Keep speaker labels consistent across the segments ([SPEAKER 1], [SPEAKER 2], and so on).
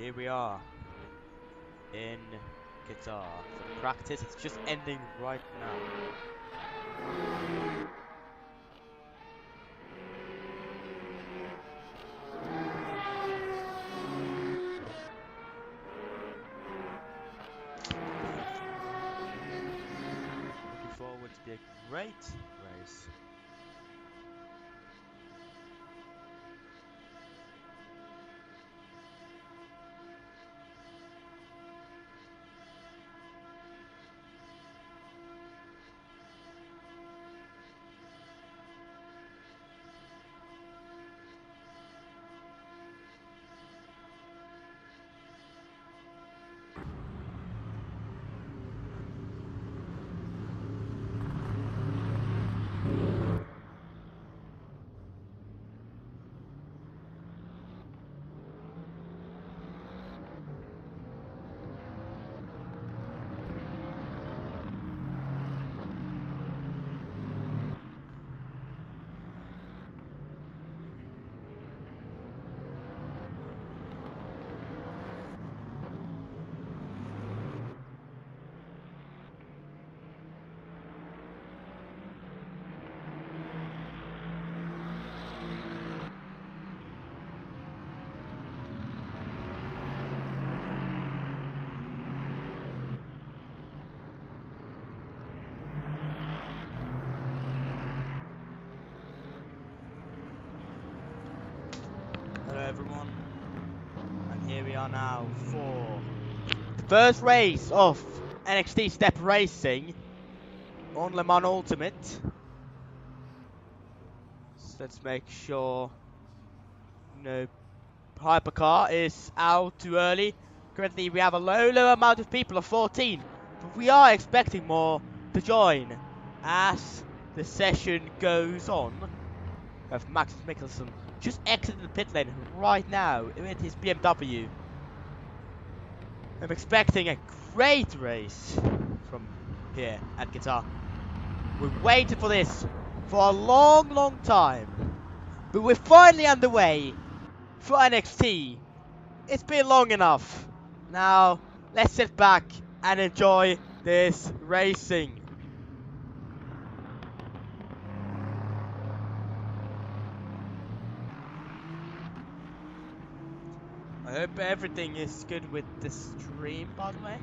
[SPEAKER 1] Here we are in Qatar for the practice. It's just ending right now. Looking forward to be a great race. Hello everyone, and here we are now for the first race of NXT Step Racing on Le Mans Ultimate. So let's make sure no hypercar is out too early. Currently we have a low amount of people of 14, but we are expecting more to join as the session goes on. We have Max Mikkelsen just exited the pit lane right now with his BMW. I'm expecting a great race from here at Qatar. We've waited for this for a long time, but we're finally underway for NXT. It's been long enough. Now, let's sit back and enjoy this racing. I hope everything is good with the stream, by the way.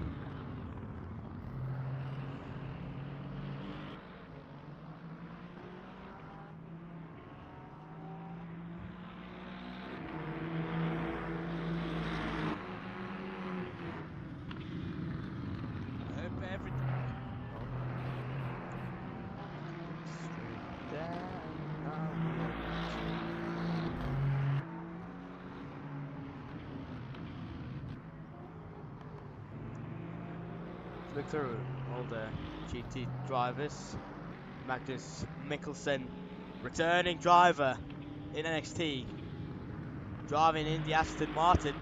[SPEAKER 1] I hope everything... Look through all the GT drivers. Magnus Mikkelsen, returning driver in NXT, driving in the Aston Martin.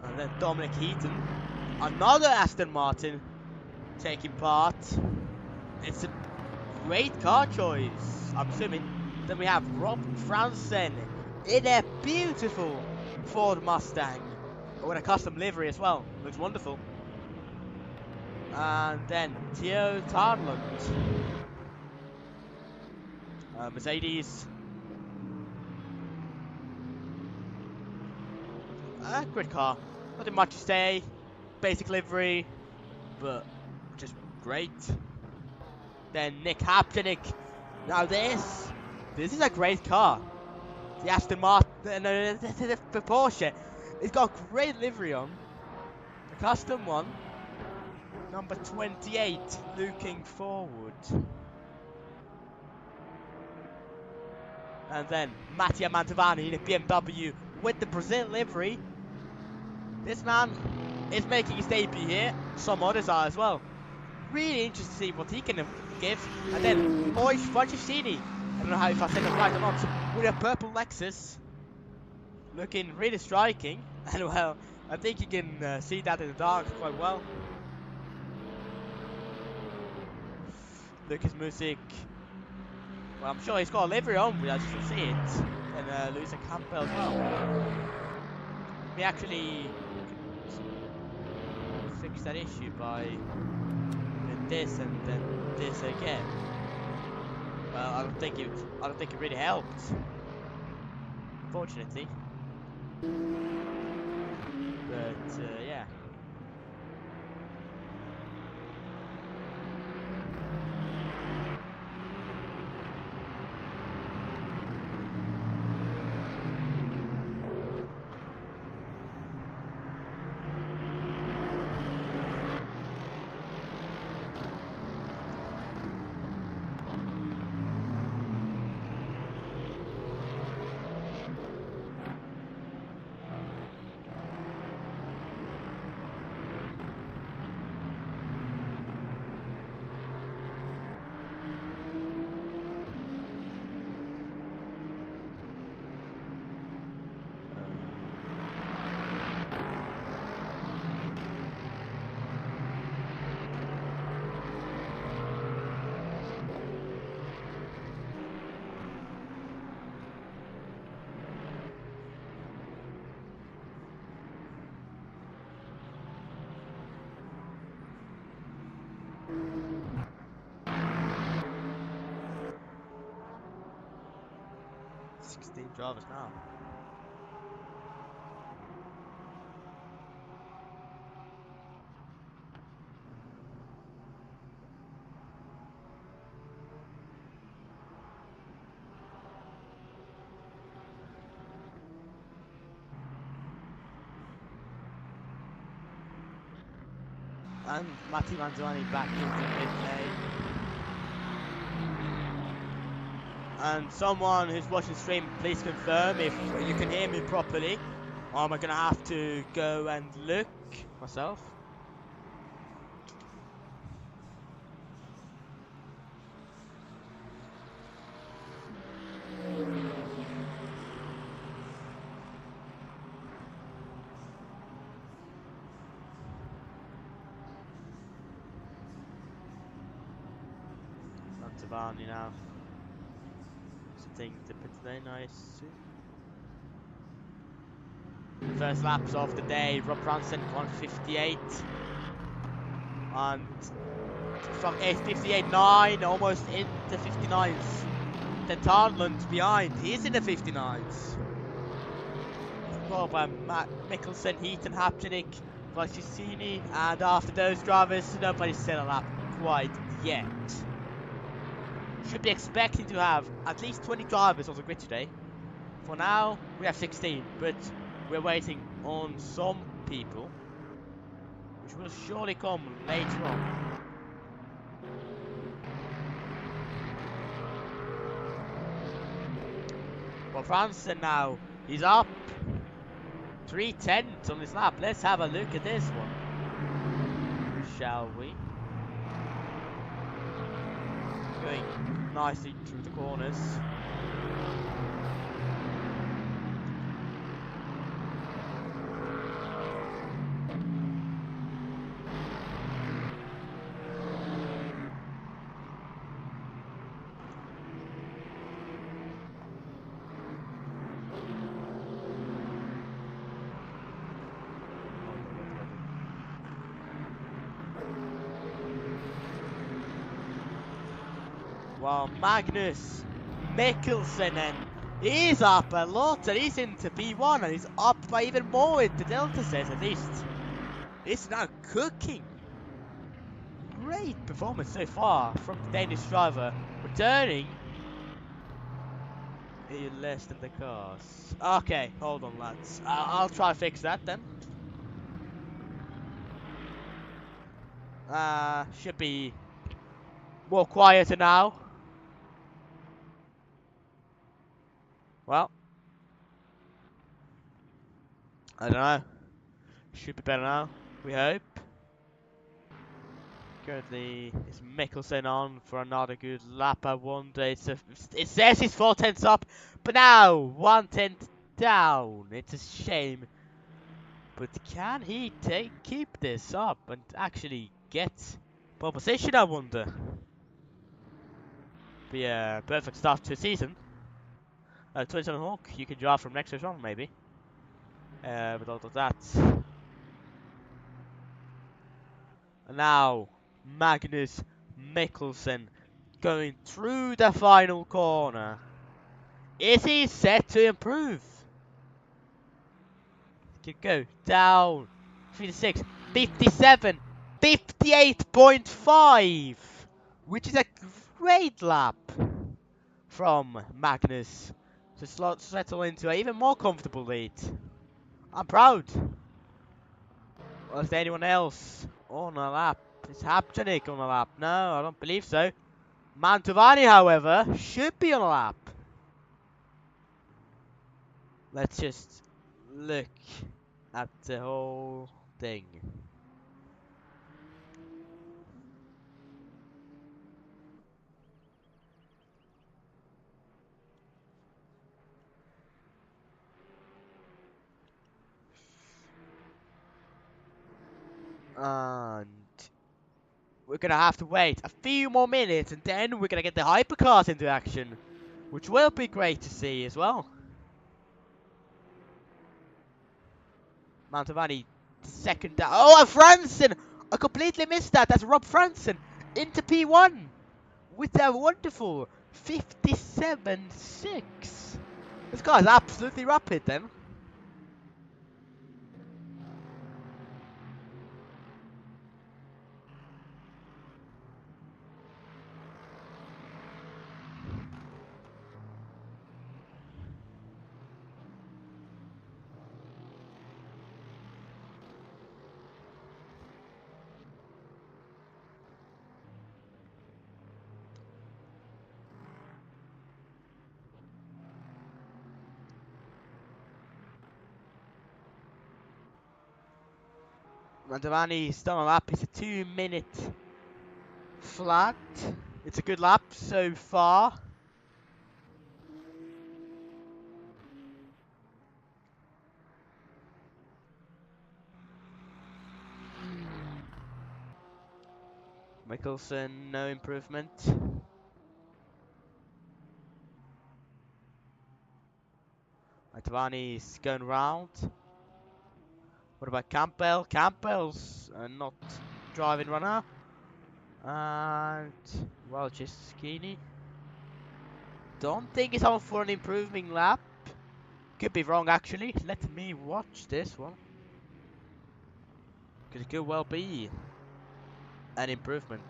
[SPEAKER 1] And then Dominic Heaton, another Aston Martin, taking part. It's a great car choice, I'm assuming. Then we have Rob Franzen in a beautiful Ford Mustang with a custom livery as well. Looks wonderful. And then Theo Tarnlund, Mercedes. Great car. Nothing much to say. Basic livery, but just great. Then Nick Haptenik. Now this is a great car. The Aston Martin, no, the Porsche. It's got great livery on. The custom one. Number 28, looking forward. And then Mattia Mantovani in a BMW with the Brazil livery. This man is making his debut here. Some others are as well. Really interested to see what he can give. And then Moish Franceschini. I don't know if I said it right or not. With a purple Lexus. Looking really striking. And well, I think you can see that in the dark quite well. Lucas Music. Well, I'm sure he's got a livery on, I just don't see it. And Lisa Campbell as well. We actually fix that issue by doing this and then this again. Well, I don't think it really helped. Unfortunately. But yeah. Drivers now. And Matti Manzoni back into mid lane. And someone who's watching the stream, please confirm if you can hear me properly. Or am I gonna have to go and look myself? Tavani now. Something to put today, nice. First laps of the day, Rob Franson 158. And from 58.9 almost into 59s. Then Tarnland's behind, he's in the 59s. Followed by Matt Mikkelsen, Heaton, Hapchinick, Vajicini, and after those drivers, nobody's still on lap quite yet. Should be expecting to have at least 20 drivers on the grid today. For now, we have 16, but we're waiting on some people, which will surely come later on. Well, Franson now, he's up 3/10 on this lap. Let's have a look at this one, shall we? Going nicely through the corners. Well, Magnus Mikkelsen, and he's up a lot, and he's into P1, and he's up by even more into Delta set at least. He's now cooking. Great performance so far from the Danish driver, returning less than the cars. Okay, hold on lads, I'll try to fix that then. Should be more quieter now. Well, I don't know. Should be better now, we hope. Currently, it's Mikkelsen on for another good lap. I wonder, it says he's 4/10 up, but now 1/10 down. It's a shame. But can he keep this up and actually get pole position, I wonder? Be a perfect start to the season. 27 Hawk, you can draw from next round maybe. With all of that. And now, Magnus Mikkelsen going through the final corner. Is he set to improve? Could go down. 56, 57, 58.5, which is a great lap from Magnus to settle into an even more comfortable lead. I'm proud. Or is there anyone else on a lap? Is Hapchanik on a lap? No, I don't believe so. Mantovani, however, should be on a lap. Let's just look at the whole thing. And we're going to have to wait a few more minutes and then we're going to get the hypercars into action, which will be great to see as well. Mantovani, second down. Oh, and Franson! I completely missed that. That's Rob Franson into P1 with a wonderful 57.6. This guy's absolutely rapid then. Mantovani's done a lap. It's a 2-minute flat. It's a good lap so far. Mikkelsen, no improvement. Mantovani's going round. What about Campbell? Campbell's not driving runner. And, well, just skinny. Don't think it's on for an improving lap. Could be wrong, actually. Let me watch this one. Could well be an improvement.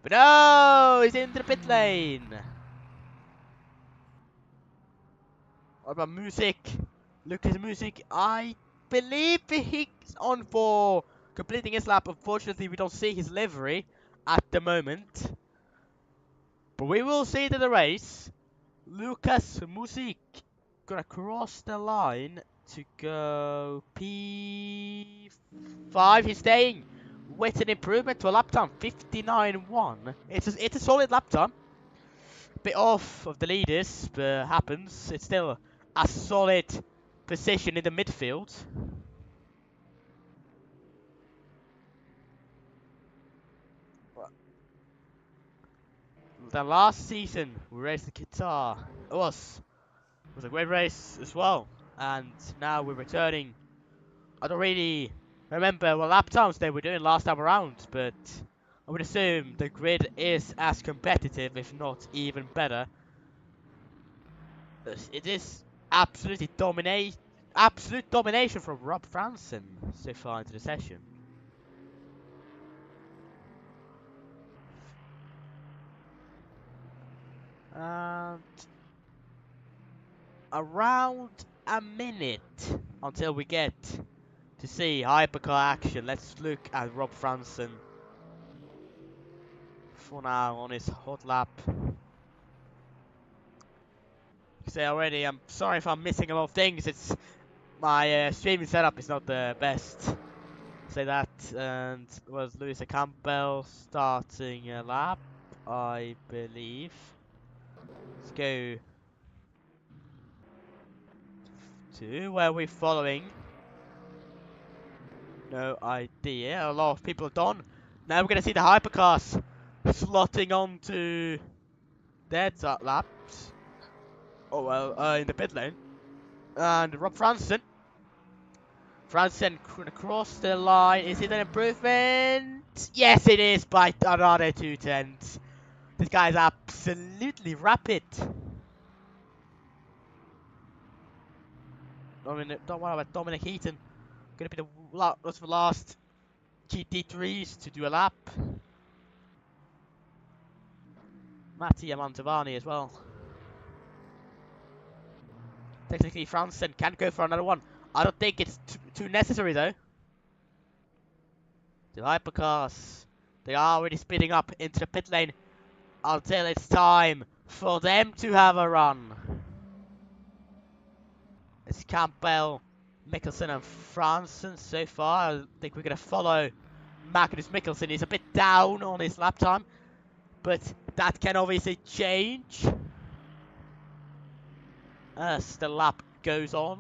[SPEAKER 1] But no! He's into the pit lane! What about Music? Lucas Music, I believe he's on for completing his lap. Unfortunately, we don't see his livery at the moment. But we will see it in the race. Lucas Music gonna cross the line to go P5. He's staying with an improvement to a lap time, 59.1. It's a solid lap time. Bit off of the leaders, but happens. It's still a solid position in the midfield. The last season we raced in Qatar. It was a great race as well, and now we're returning. I don't really remember what lap times they were doing last time around, but I would assume the grid is as competitive, if not even better. It is absolute domination from Rob Franson so far into the session. And around a minute until we get to see hypercar action. Let's look at Rob Franson for now on his hot lap. Say already, I'm sorry if I'm missing a lot of things. It's my streaming setup is not the best. Say that, and was Lewis Campbell starting a lap, I believe. Let's go to where we're following. No idea. A lot of people are done. Now we're gonna see the hypercars slotting onto their top laps. Oh well, in the pit lane. And Rob Franson. Franson across the line. Is it an improvement? Yes, it is by another 2 tenths. This guy is absolutely rapid. Don't worry about Dominic Heaton. Gonna be the last GT3s to do a lap. Mattia Mantovani as well. Technically, Franson can go for another one. I don't think it's too necessary though. The hypercars, they are already speeding up into the pit lane until it's time for them to have a run. It's Campbell, Mikkelsen and Franson so far. I think we're going to follow Magnus Mikkelsen. He's a bit down on his lap time, but that can obviously change as the lap goes on.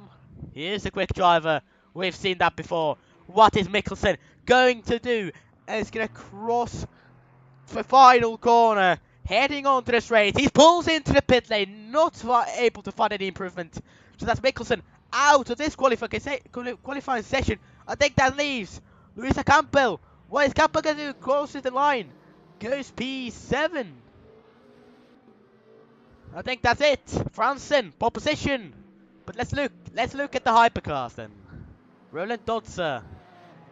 [SPEAKER 1] Here's a quick driver. We've seen that before. What is Mikkelsen going to do? He's going to cross the final corner, heading onto the straight. He pulls into the pit lane, not able to find any improvement. So that's Mikkelsen out of this qualifying session. I think that leaves Luisa Campbell. What is Campbell going to do? Crosses the line. Goes P7. I think that's it. Franson, pole position. But let's look at the hypercars then. Roland Dodzer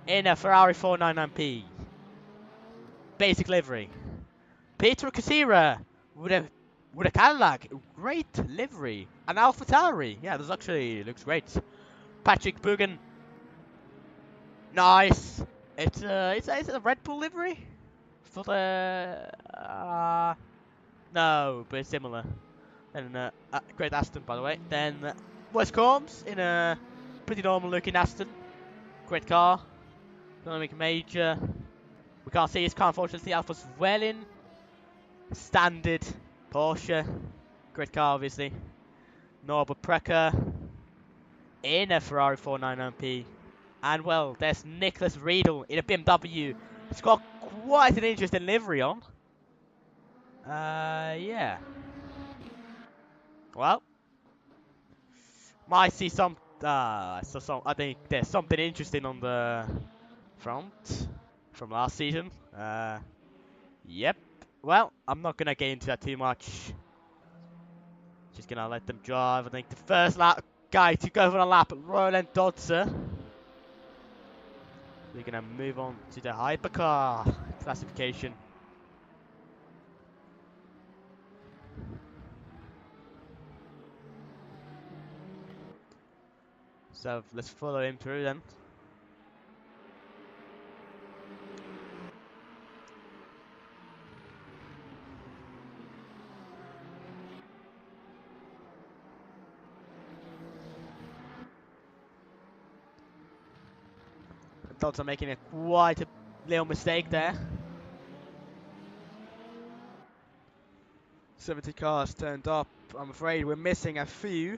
[SPEAKER 1] in a Ferrari 499P. Basic livery. Peter Casira with a Cadillac. Great livery. An AlphaTauri. Yeah, this actually looks great. Patrick Bugan. Nice. It's a Red Bull livery for the no, but it's similar. And great Aston, by the way. Then Wes Combs in a pretty normal looking Aston. Great car. Gonna make a major. We can't see his car, unfortunately. Alpha's well in. Standard Porsche. Great car, obviously. Norbert Precker in a Ferrari 499P. And well, there's Nicholas Riedel in a BMW. It's got quite an interesting livery on. Yeah. Well, might see some. I think there's something interesting on the front from last season. Yep. Well, I'm not gonna get into that too much. Just gonna let them drive. I think the first guy to go for a lap, Roland Dodzer. We're gonna move on to the hypercar classification. So let's follow him through then. Dodzer making quite a little mistake there. 70 cars turned up. I'm afraid we're missing a few.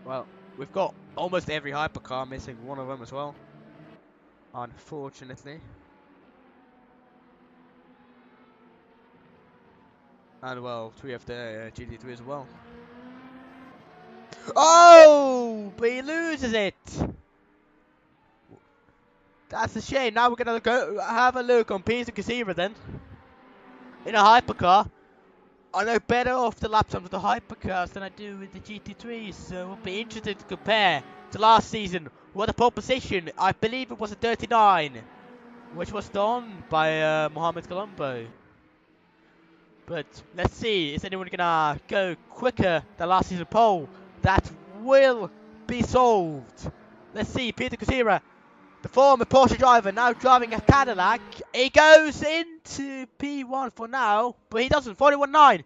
[SPEAKER 1] Well, we've got almost every hypercar, missing one of them as well. Unfortunately. And well, 3 of the GT3 as well. Oh! But he loses it! That's a shame. Now we're gonna go have a look on Peter Casira then. In a hypercar. I know better off the lap times of the hypercars than I do with the GT3s, so we'll be interested to compare to last season. What a pole position, I believe it was a 39, which was done by Mohamed Colombo. But let's see, is anyone gonna go quicker than last season pole? That will be solved. Let's see, Peter Casira, the former Porsche driver, now driving a Cadillac. He goes into P1 for now, but he doesn't. 41.9.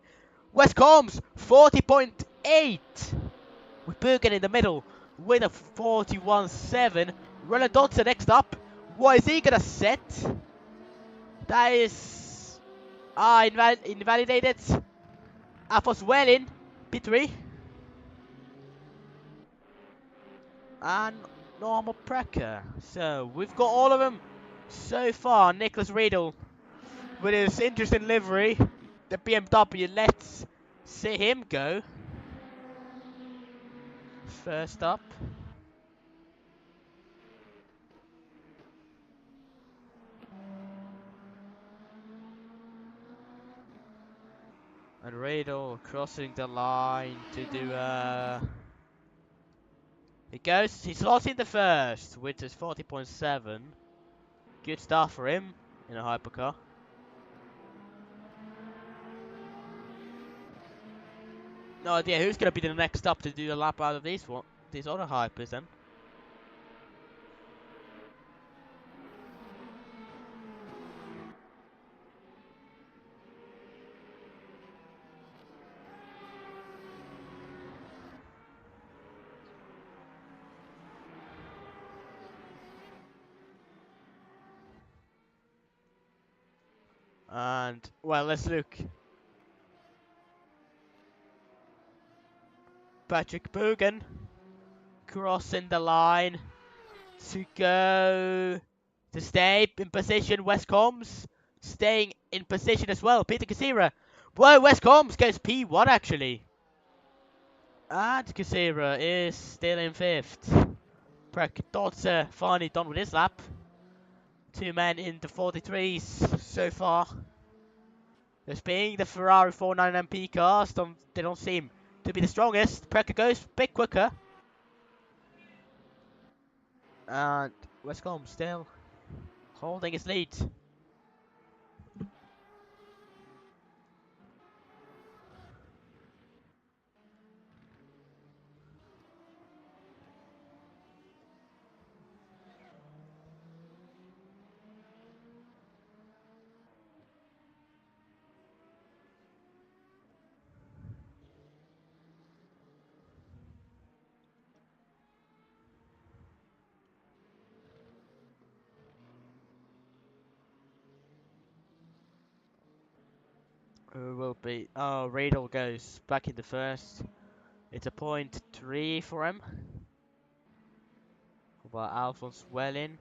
[SPEAKER 1] Wes Combs, 40.8. With Bergen in the middle with a 41.7. Roland Dodson next up. What is he going to set? That is invalidated. Alphonse well in P3. And normal Precker. So we've got all of them so far. Nicholas Riedel with his interesting livery, the BMW. Let's see him go. First up. And Radel crossing the line to do he goes, he's lost in the first, which is 40.7. Good start for him in a hypercar. No idea who's going to be the next up to do a lap out of these other hypers then. And, well, let's look. Patrick Bogan crossing the line to go to stay in position. West Combs staying in position as well. Peter Casira. Whoa, West Combs goes P1 actually. And Casira is still in 5th. Dotzer finally done with his lap. 2 men in the 43s so far. This being the Ferrari 499P cars, they don't seem to be the strongest. Precker goes a bit quicker. And Westcombe still holding his lead. Who will be? Oh, Radel goes back in the first. It's a .3 for him. But Alphonse well in.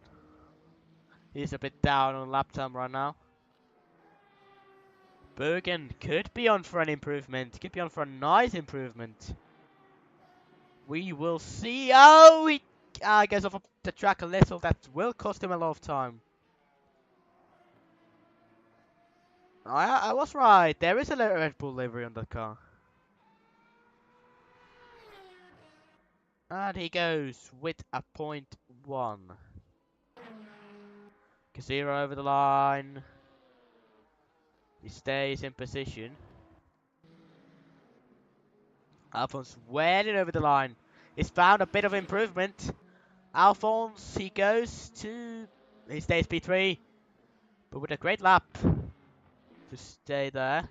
[SPEAKER 1] He's a bit down on lap time right now. Bergen could be on for an improvement. Could be on for a nice improvement. We will see. Oh, he goes off the track a little. That will cost him a lot of time. I was right. There is a little Red Bull livery on that car. And he goes with a .1. Casiro over the line. He stays in position. Alphonse well in over the line. He's found a bit of improvement. Alphonse, he goes to... He stays P3. But with a great lap to stay there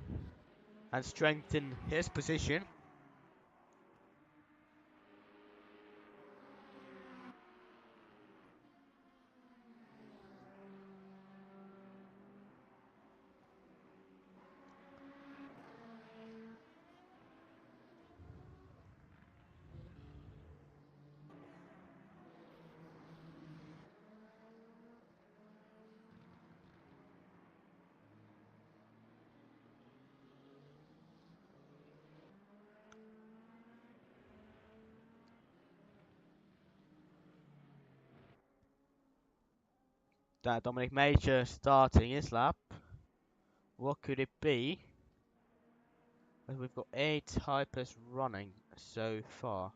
[SPEAKER 1] and strengthen his position. That Dominic Major starting his lap. What could it be? We've got 8 hypers running so far.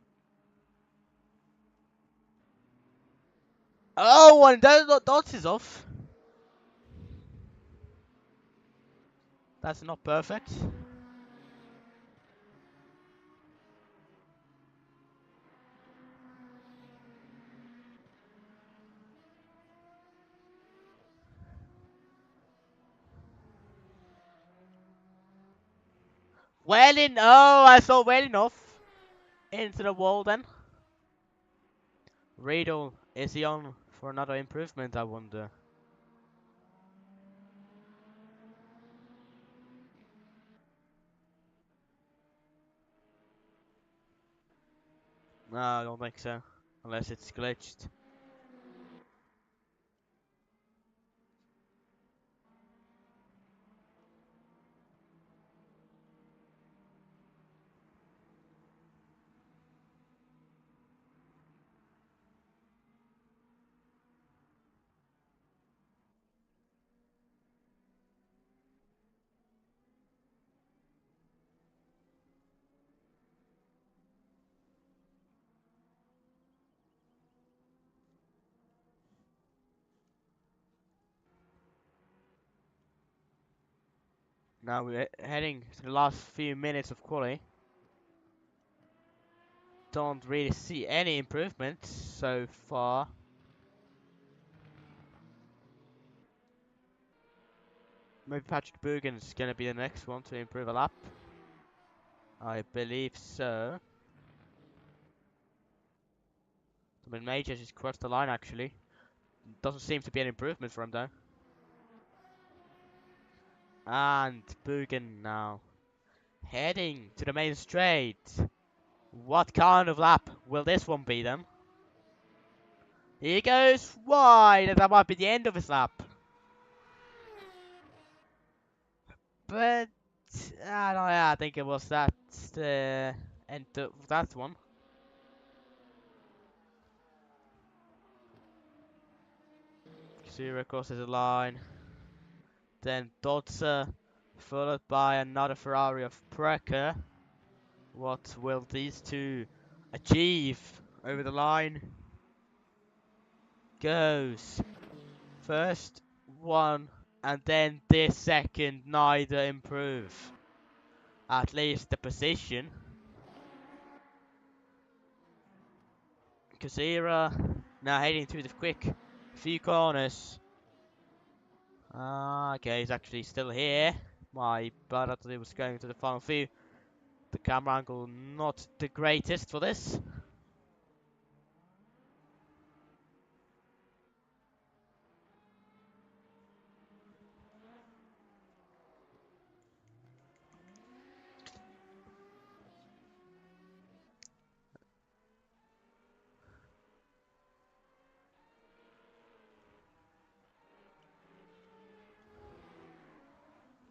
[SPEAKER 1] Oh, and Dots is off. That's not perfect. Well in. Oh, I saw well enough. Into the wall then. Riedel, is he on for another improvement, I wonder? No, I don't think so. Unless it's glitched. Now we're heading to the last few minutes of quali. Don't really see any improvements so far. Maybe Patrick Bergen's gonna be the next one to improve a lap. I believe so. I mean, Major just crossed the line actually. Doesn't seem to be an improvement for him though. And Bergen now heading to the main straight. What kind of lap will this one be then? He goes wide, and that might be the end of his lap. But I think it was that the end of that one. Zero crosses the line. Then Dodzer, followed by another Ferrari of Precker. What will these two achieve over the line? Goes first one and then this second, neither improve. At least the position. Kazira now heading through the quick few corners. Okay, he's actually still here. My bad, I thought he was going to the final few. The camera angle not the greatest for this.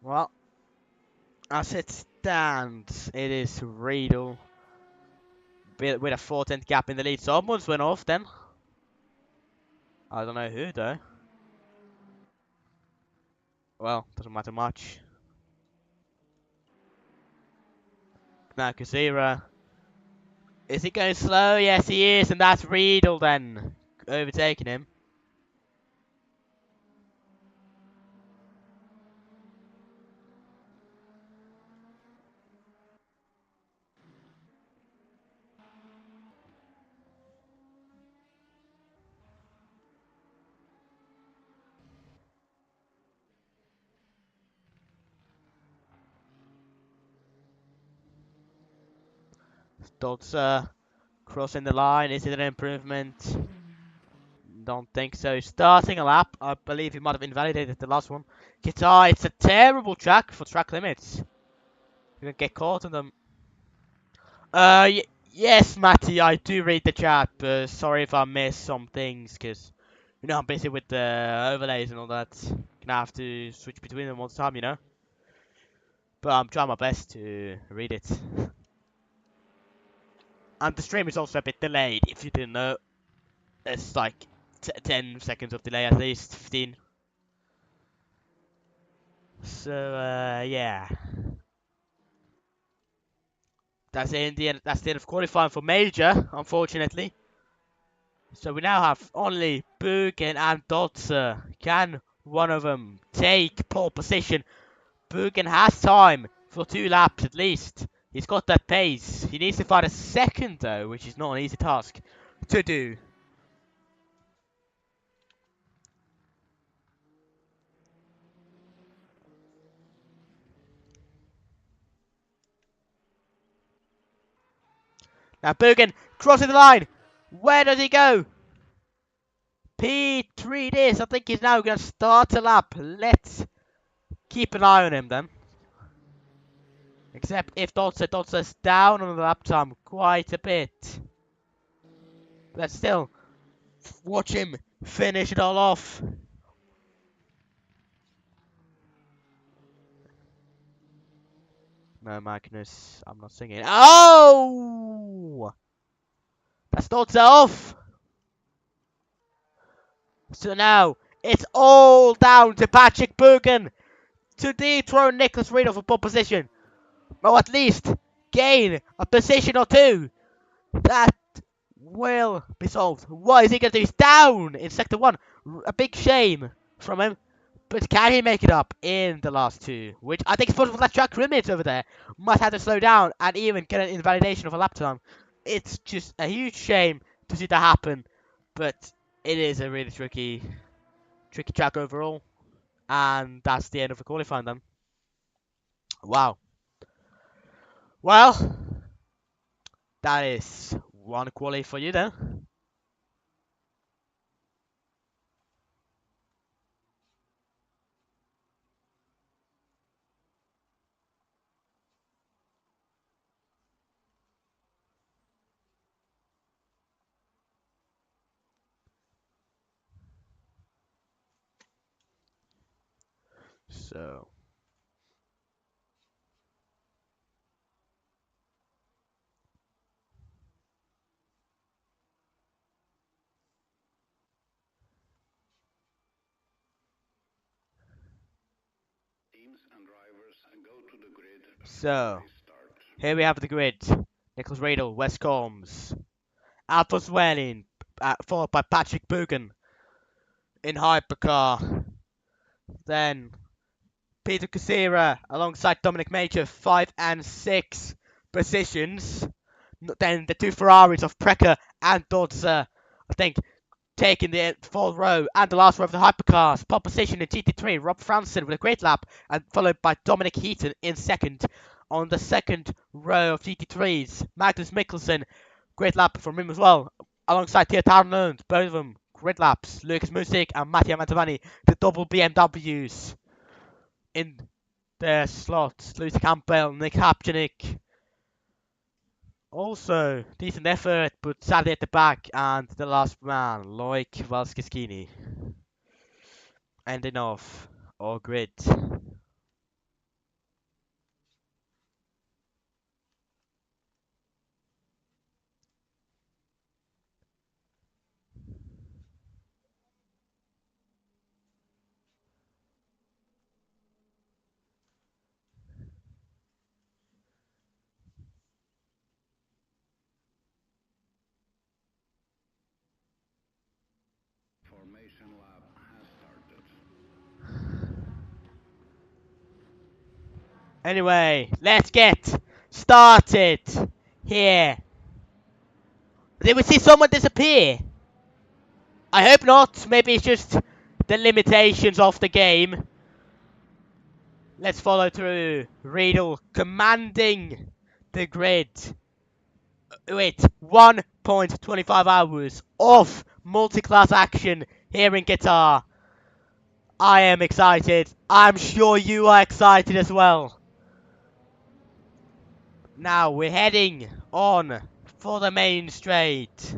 [SPEAKER 1] Well, as it stands, it is Riedel with a 4-10 gap in the lead. Someone's went off then. I don't know who though. Well, doesn't matter much. Now Kazira. Is he going slow? Yes, he is, and that's Riedel then overtaking him. Dodzer crossing the line. Is it an improvement? Don't think so. Starting a lap. I believe he might have invalidated the last one. Qatar, it's a terrible track for track limits. You're gonna get caught on them. Yes, Matty, I do read the chat, but sorry if I miss some things, because, you know, I'm busy with the overlays and all that. Gonna have to switch between them all the time, you know. But I'm trying my best to read it. And the stream is also a bit delayed, if you didn't know. It's like 10 seconds of delay at least, 15. So, yeah. That's the end of qualifying for Major, unfortunately. So we now have only Bergen and Dodzer. Can one of them take pole position? Bergen has time for 2 laps at least. He's got that pace. He needs to find a second though, which is not an easy task to do. Now Bergen crossing the line. Where does he go? P3 it is. I think he's now going to start a lap. Let's keep an eye on him then. Except if Dotzer's down on the lap time quite a bit. But still, watch him finish it all off. No, Magnus, I'm not singing. Oh! That's Dotzer off! So now, it's all down to Patrick Bergen to dethrone Nicholas Riedel for pole position. Or at least gain a position or 2. That will be solved. What is he going to do? He's down in sector 1. A big shame from him. But can he make it up in the last two? Which I think is possible that Jack Grimmett over there might have to slow down and even get an invalidation of a lap time. It's just a huge shame to see that happen. But it is a really tricky track overall. And that's the end of the qualifying then. Wow. Well, that is one quali for you then. So, here we have the grid. Nicholas Riedel, Wes Combs, Alpha Swelling, followed by Patrick Bugan in Hypercar. Then Peter Casera alongside Dominic Major, 5 and 6 positions. Then the two Ferraris of Precker and Dodzer, I think, taking the fourth row and the last row of the hypercars. Pole position in GT3, Rob Franson with a great lap, and followed by Dominic Heaton in second. On the second row of GT3s, Magnus Mikkelsen, great lap from him as well, alongside Theo Tarnlund, both of them great laps. Lucas Music and Mattia Mantovani, the double BMWs in their slots. Lucy Campbell, Nick Hapchenik. Also, decent effort, but sadly at the back, and the last man, Loic Valskiskini, ending off our grid. Anyway, let's get started here. Did we see someone disappear? I hope not. Maybe it's just the limitations of the game. Let's follow through. Riedel commanding the grid with 1.25 hours of multi-class action here in Qatar. I am excited. I'm sure you are excited as well. Now we're heading on for the main straight.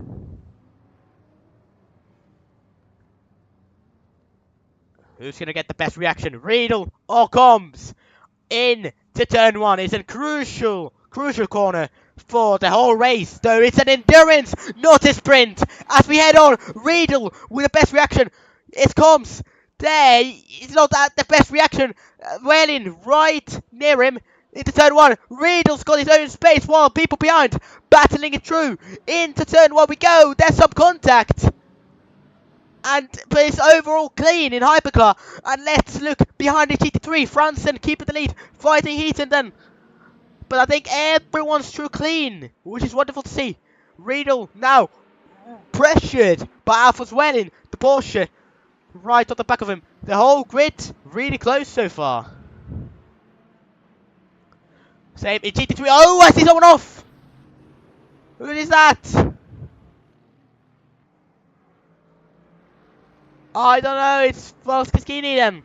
[SPEAKER 1] Who's going to get the best reaction? Riedel or Combs? In to turn one. It's a crucial corner for the whole race. Though it's an endurance, not a sprint. As we head on, Riedel with the best reaction. It's Combs. There, it's not that the best reaction. Welling right near him. Into turn one. Riedel's got his own space while people behind battling it through. Into turn one we go. There's some contact. But it's overall clean in hypercar. And let's look behind the GT3. Franson keeping the lead, fighting Heaton then. But I think everyone's true clean, which is wonderful to see. Riedel now pressured by Alfa Welling, the Porsche, right on the back of him. The whole grid really close so far. Same in GT3. Oh, I see someone off. Who is that? I don't know, it's Valskiskini then.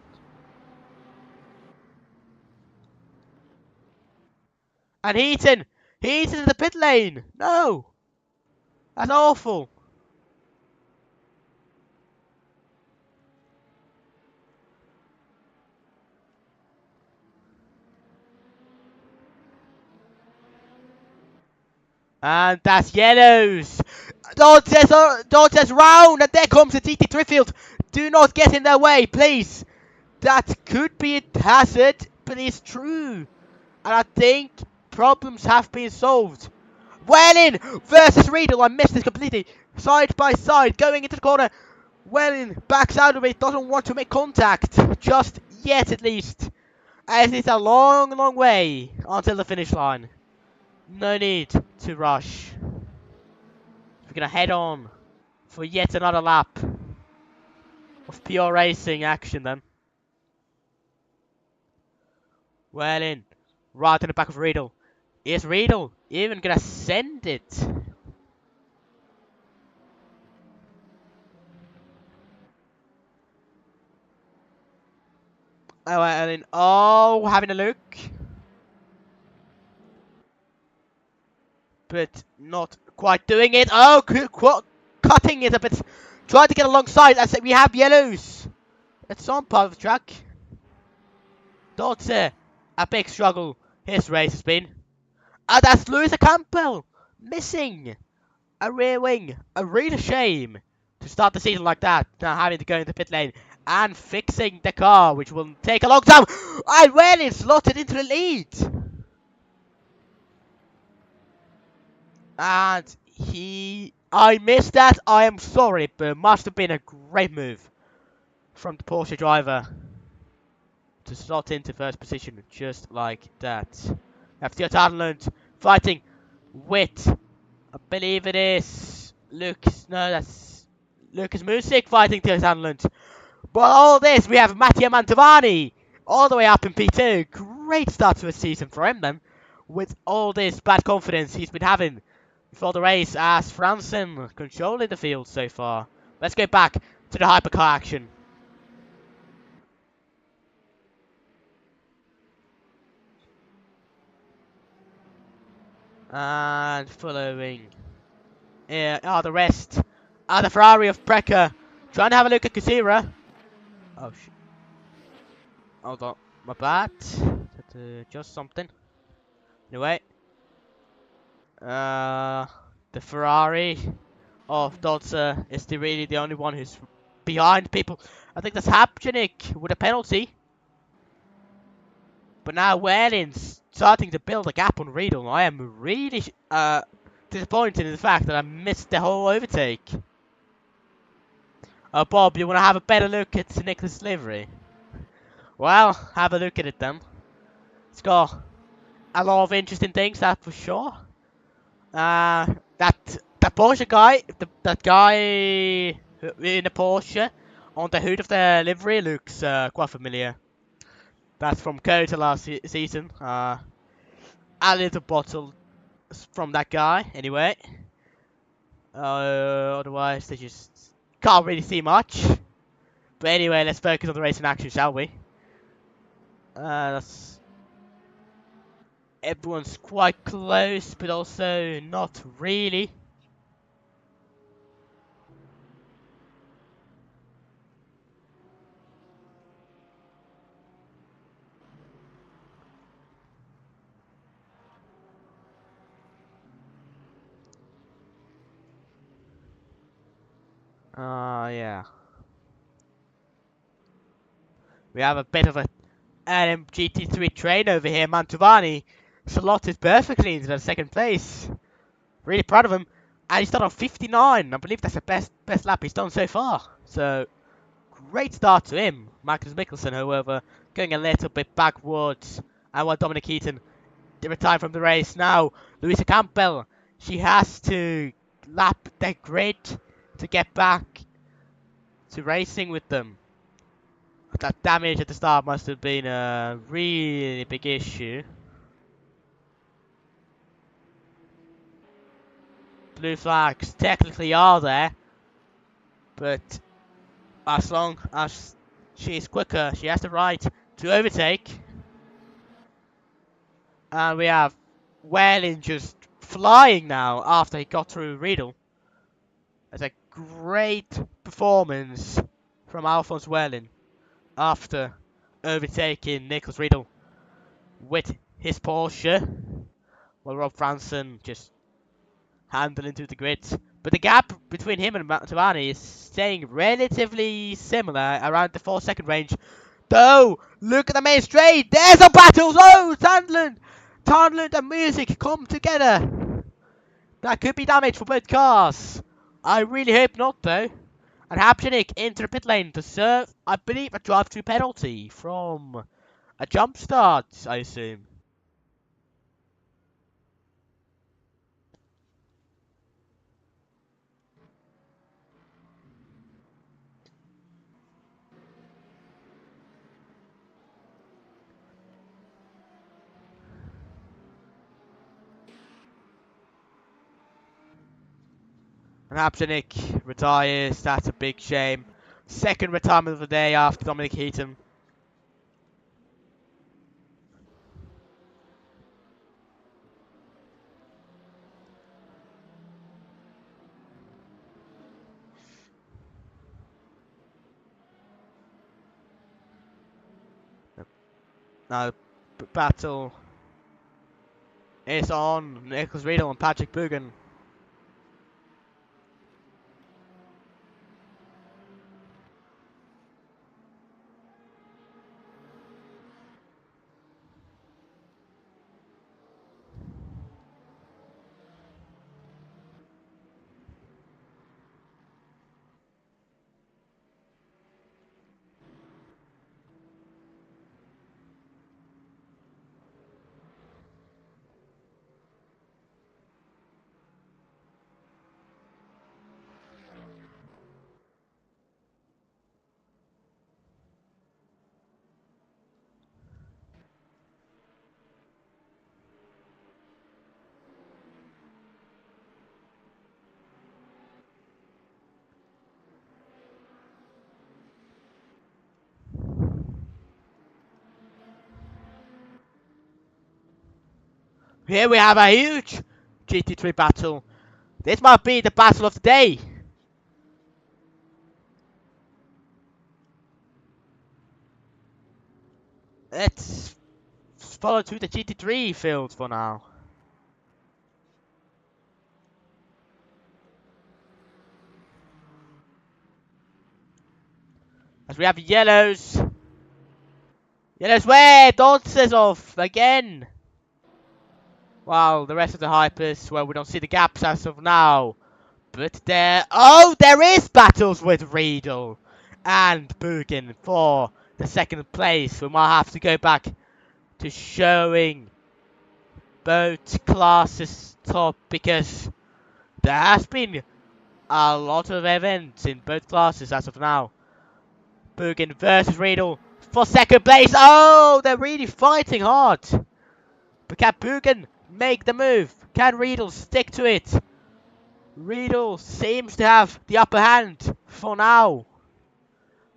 [SPEAKER 1] And Heaton in the pit lane. No. That's awful. And that's yellows. Dodges round, and there comes the GT3 field. Do not get in their way, please. That could be a hazard, but it's true. And I think problems have been solved. Welling versus Riedel. I missed this completely. Side by side, going into the corner. Welling backs out of it, doesn't want to make contact. Just yet, at least. As it's a long, long way until the finish line. No need to rush. We're going to head on for yet another lap of pure racing action then. Welling, right in the back of Riedel. Is Riedel even going to send it? Oh, Welling, oh, having a look. But not quite doing it. Oh, cutting it a bit. Trying to get alongside. I said we have yellows. It's on part of the track. That's a big struggle his race has been. And that's Lewis Campbell missing a rear wing. A real shame to start the season like that. Now having to go into pit lane and fixing the car, which will take a long time. And when it's slotted into the lead. And I missed that. I am sorry, but it must have been a great move from the Porsche driver to slot into first position just like that. After Thailand fighting with, I believe it is Lucas. No, that's Lucas Music fighting Theo Thailand. But all this, we have Mattia Mantovani all the way up in P2. Great start to the season for him then. With all this bad confidence he's been having before the race as Franzen controlling the field so far. Let's go back to the hypercar action. And following are the rest. The Ferrari of Brecker. Trying to have a look at Kasira. Oh shit. Hold on. My bad. Just something. Anyway. The Ferrari of Dodzer is really the only one who's behind people. I think that's Hapchenik with a penalty. But now Welling's starting to build a gap on Riedel. I am really disappointed in the fact that I missed the whole overtake. Bob, you want to have a better look at Nicholas' livery? Well, have a look at it then. It's got a lot of interesting things, that's for sure. That Porsche guy, that guy in the Porsche on the hood of the livery looks quite familiar. That's from Kota last season. A little bottle from that guy, anyway. Otherwise, they just can't really see much. But anyway, let's focus on the race in action, shall we? Everyone's quite close, but also not really. Yeah. We have a bit of a LMGT3 train over here. Mantovani slotted perfectly into the second place. Really proud of him. And he's done on 59. I believe that's the best lap he's done so far. So, great start to him. Magnus Mikkelsen, however, going a little bit backwards. And while Dominic Eaton retired from the race. Now, Louisa Campbell, she has to lap the grid to get back to racing with them. That damage at the start must have been a really big issue. Blue flags technically are there, but as long as she's quicker, she has the right to overtake. And we have Welling just flying now after he got through Riedel. It's a great performance from Alphonse Welling after overtaking Nicholas Riedel with his Porsche, while Rob Franzen just handling through the grid. But the gap between him and Mantovani is staying relatively similar around the 4-second range. Though, look at the main straight. There's a battle. Oh, Tandland and Music come together. That could be damage for both cars. I really hope not, though. And Hapchenik into the pit lane to serve, I believe, a drive-through penalty from a jump start, I assume. And Hapchenik retires, that's a big shame. Second retirement of the day after Dominic Heaton. Now the battle is on Nicholas Riedel and Patrick Bugan. Here we have a huge GT3 battle. This might be the battle of the day. Let's follow to the GT3 field for now. As we have yellows. Yellows where? Dances off again. While the rest of the hypers, well, we don't see the gaps as of now. But there is battles with Riedel and Bugan for the second place. We might have to go back to showing both classes top because there has been a lot of events in both classes as of now. Bugan versus Riedel for second place. Oh, they're really fighting hard. But can Bugan make the move? Can Riedel stick to it? Riedel seems to have the upper hand for now.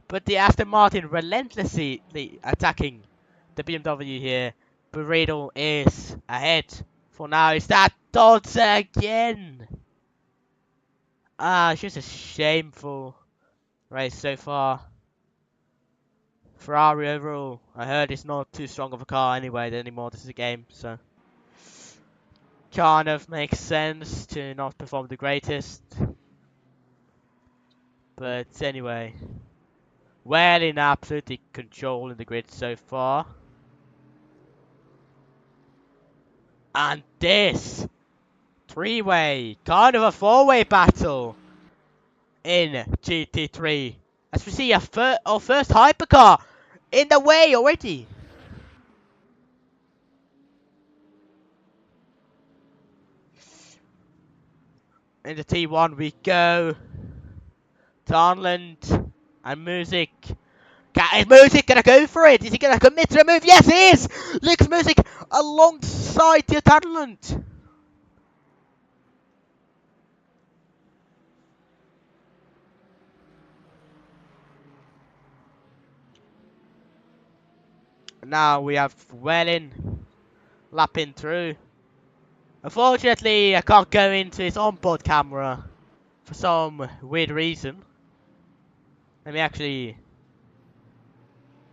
[SPEAKER 1] But the Aston Martin relentlessly attacking the BMW here. But Riedel is ahead for now. Is that Dodds again? It's just a shameful race so far. Ferrari overall, I heard it's not too strong of a car anyway anymore. This is a game, so kind of makes sense to not perform the greatest. But anyway, well in absolutely control in the grid so far. And this three-way, kind of a four-way battle in GT3. As we see our first hypercar in the way already. In the T1 we go. Darnland and Music. Is Music gonna go for it? Is he gonna commit to the move? Yes, he is! Lucas Music alongside the Darnland. Now we have Wellin lapping through. Unfortunately, I can't go into his onboard camera for some weird reason. Let me actually...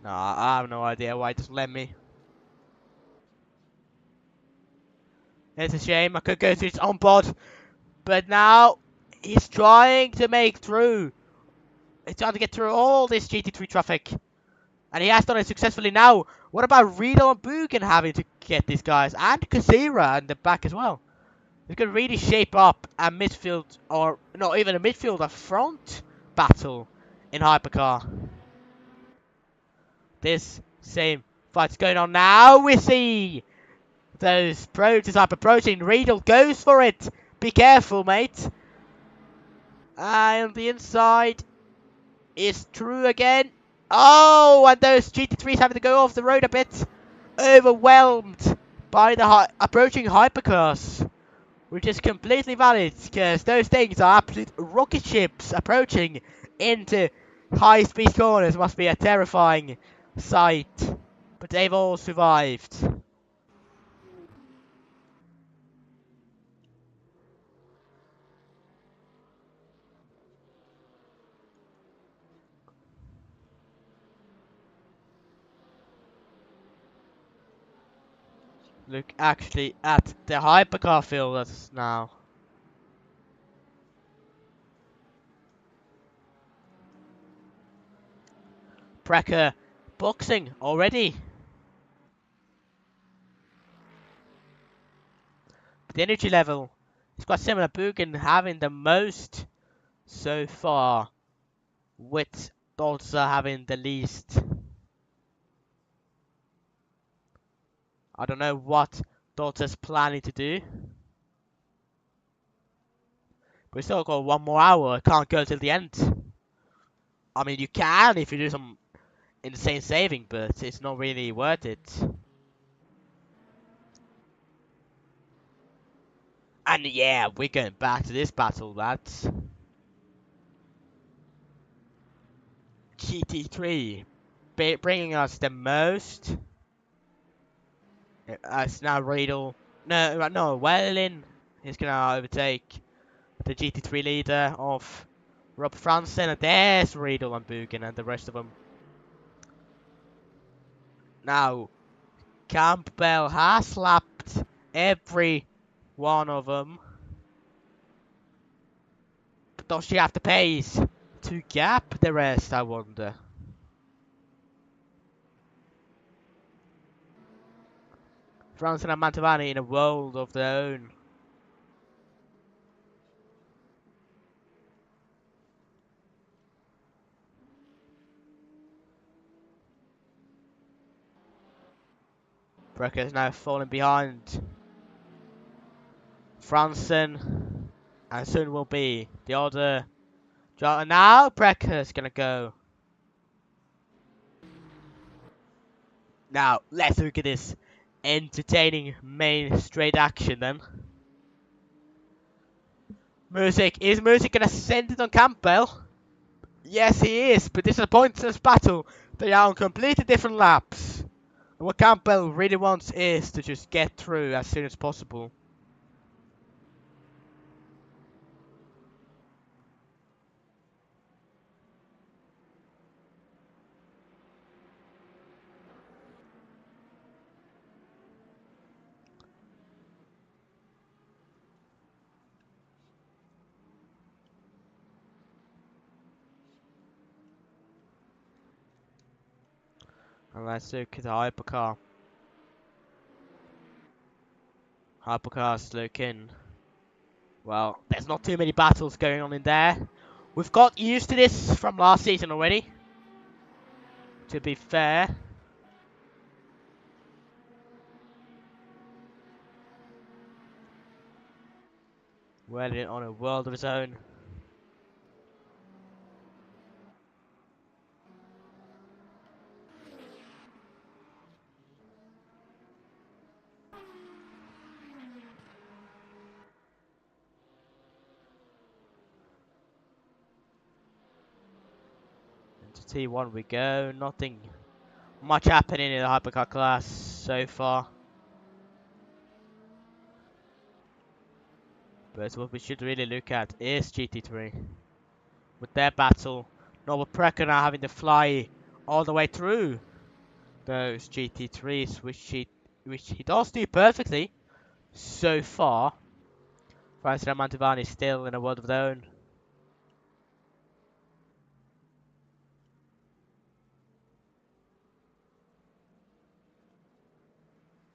[SPEAKER 1] No, I have no idea why it doesn't let me. It's a shame, I could go to his onboard. But now, he's trying to make through. He's trying to get through all this GT3 traffic. And he has done it successfully now. What about Riedel and Bugan having to get these guys? And Kasira in the back as well. It could really shape up a midfield, or not even a midfield, a front battle in Hypercar. This same fight's going on now. We see those prototype approaching. Riedel goes for it. Be careful, mate. And the inside is true again. Oh, and those GT3s having to go off the road a bit. Overwhelmed by the approaching hypercars. Which is completely valid, because those things are absolute rocket ships approaching into high-speed corners. Must be a terrifying sight. But they've all survived. Look actually at the hypercar field now. Precker boxing already. But the energy level is quite similar. Bugan having the most so far, with Dolza having the least. I don't know what Dolza's planning to do. But we still got 1 more hour. Can't go till the end. I mean, you can if you do some insane saving, but it's not really worth it. And yeah, we're going back to this battle, lads. GT3 bringing us the most. It's now Riedel. No, Wellin is gonna overtake the GT3 leader of Rob Franzen, and there's Riedel and Bugan and the rest of them. Now, Campbell has slapped every one of them. But does she have the pace to gap the rest, I wonder? Franzen and Mantovani in a world of their own. Brecker is now falling behind Franzen, and soon will be the other. And now Brecker's gonna go. Now let's look at this entertaining main straight action then. Is Music gonna send it on Campbell? Yes, he is, but this is a pointless battle. They are on completely different laps. And what Campbell really wants is to just get through as soon as possible. And let's look at the hypercar. Hypercar's looking. Well, there's not too many battles going on in there. We've got used to this from last season already, to be fair. Well, on a world of his own. Into T1 we go. Nothing much happening in the hypercar class so far. But what we should really look at is GT3. With their battle, Norbert Precker now having to fly all the way through those GT3s, which he does do perfectly so far. Francis and Mantovani still in a world of their own.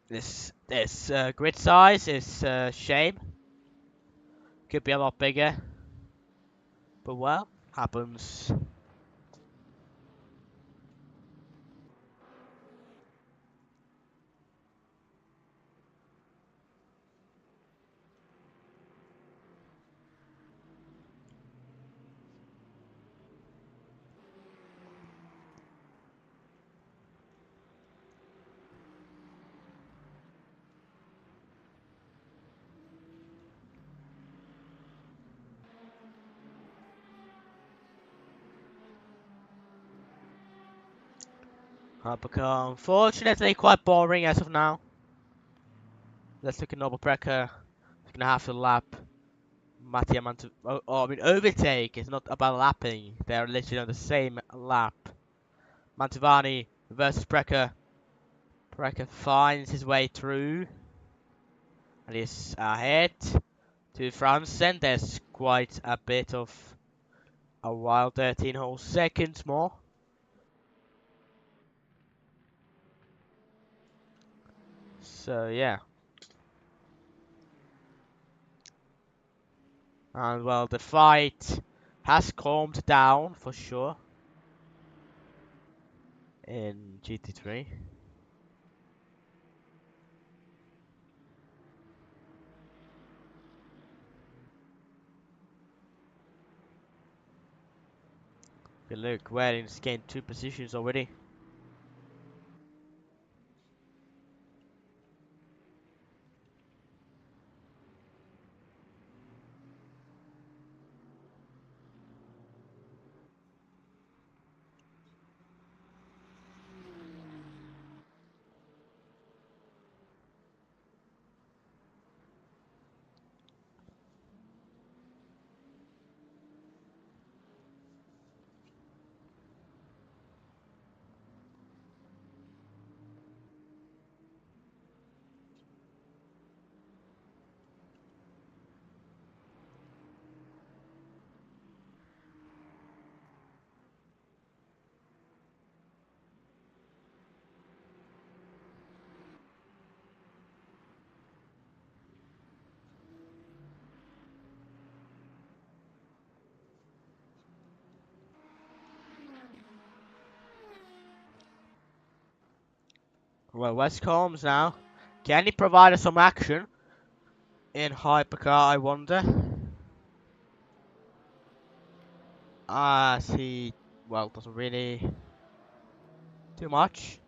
[SPEAKER 1] This grid size is a shame. Could be a lot bigger. But well, Happens. Hypercar, unfortunately, quite boring as of now. Let's look at Noble Brecker. He's gonna have to lap Mattia I mean, overtake is not about lapping. They're literally on the same lap. Mantovani versus Brecker. Brecker finds his way through. And he's ahead to Franzen. There's quite a bit of a while, 13 whole seconds more. So, yeah. And, well, the fight has calmed down, for sure, in GT3. But look, Welling's gained 2 positions already. Well, West Combs now. Can he provide us some action in Hypercar, I wonder? As he, well, doesn't really do much.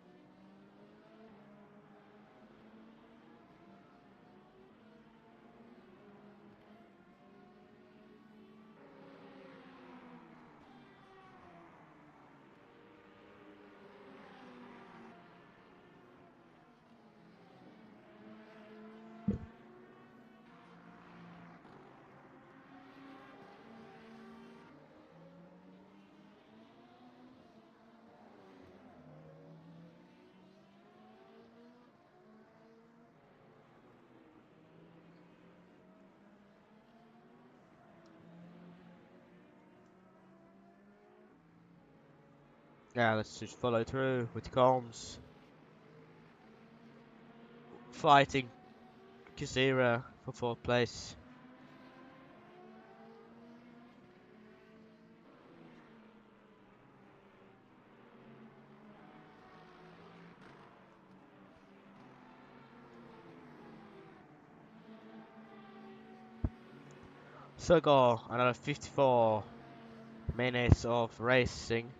[SPEAKER 1] Yeah, let's just follow through with Combs fighting Kazira for 4th place. So go another 54 minutes of racing.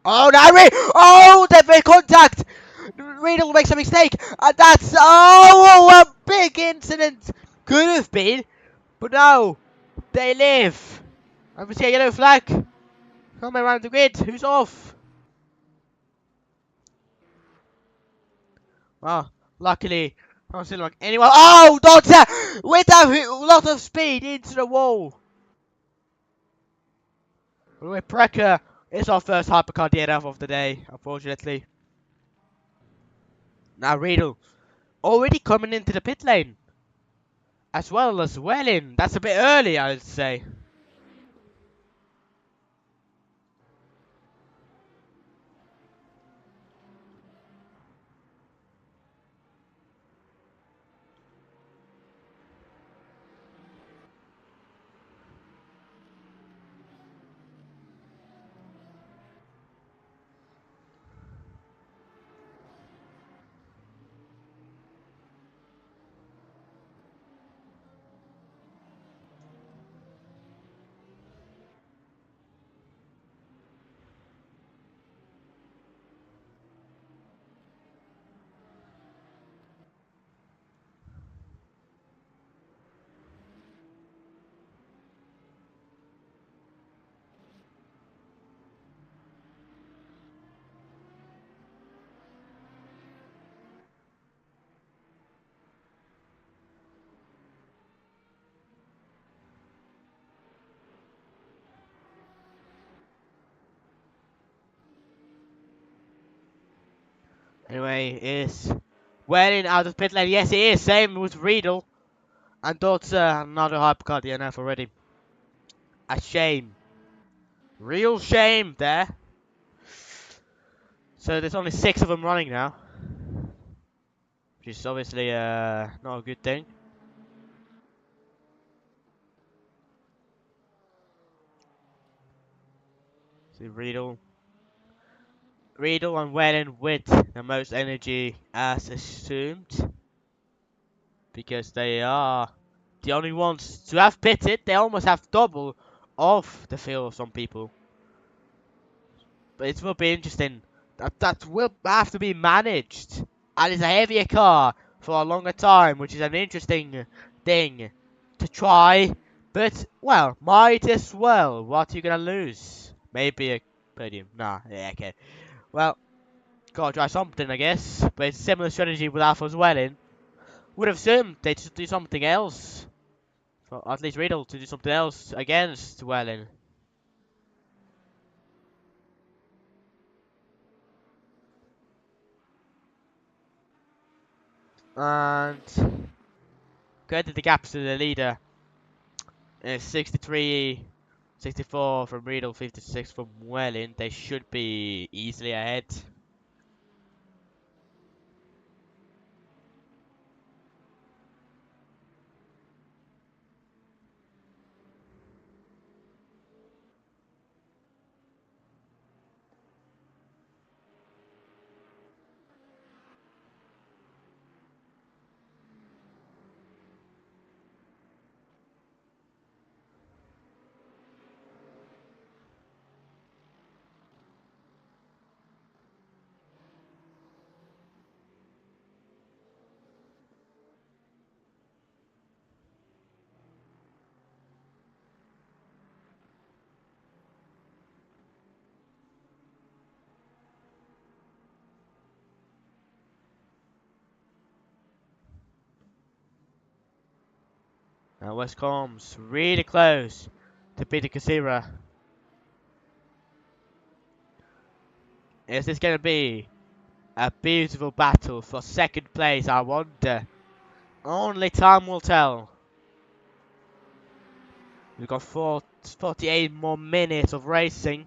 [SPEAKER 1] Oh, now oh, they've made contact. Riddle makes a mistake, and that's a big incident. Could have been, but no, they live. And we see a yellow flag coming around the grid. Who's off? Well, luckily, I don't see like anyone. Oh, Doctor with a lot of speed into the wall. With Precker, it's our first hypercar DNF of the day, unfortunately. Now Riddle already coming into the pit lane, as well as Welling. That's a bit early, I'd say. Anyway, is Welling out of pit lane? Yes, it is. Same with Riddle. And that's another hypercar DNF already. A shame. Real shame there. So there's only 6 of them running now. Which is obviously not a good thing. See Riddle. Riddle and Welling with the most energy as assumed. Because they are the only ones to have pitted. They almost have double of the field of some people. But it will be interesting. That will have to be managed. And it's a heavier car for a longer time, which is an interesting thing to try. But, well, might as well. What are you going to lose? Maybe a podium. Nah, yeah, okay. Well, gotta try something, I guess. But it's a similar strategy with Alpha's Welling. Would have assumed they'd do something else. For at least Riddle to do something else against Welling. And credit the gaps to the leader. 63, 64 from Riddle, 56 from Welling. They should be easily ahead. Now West comes really close to Peter Kasira. Is this going to be a beautiful battle for second place? I wonder. Only time will tell. We've got 48 more minutes of racing.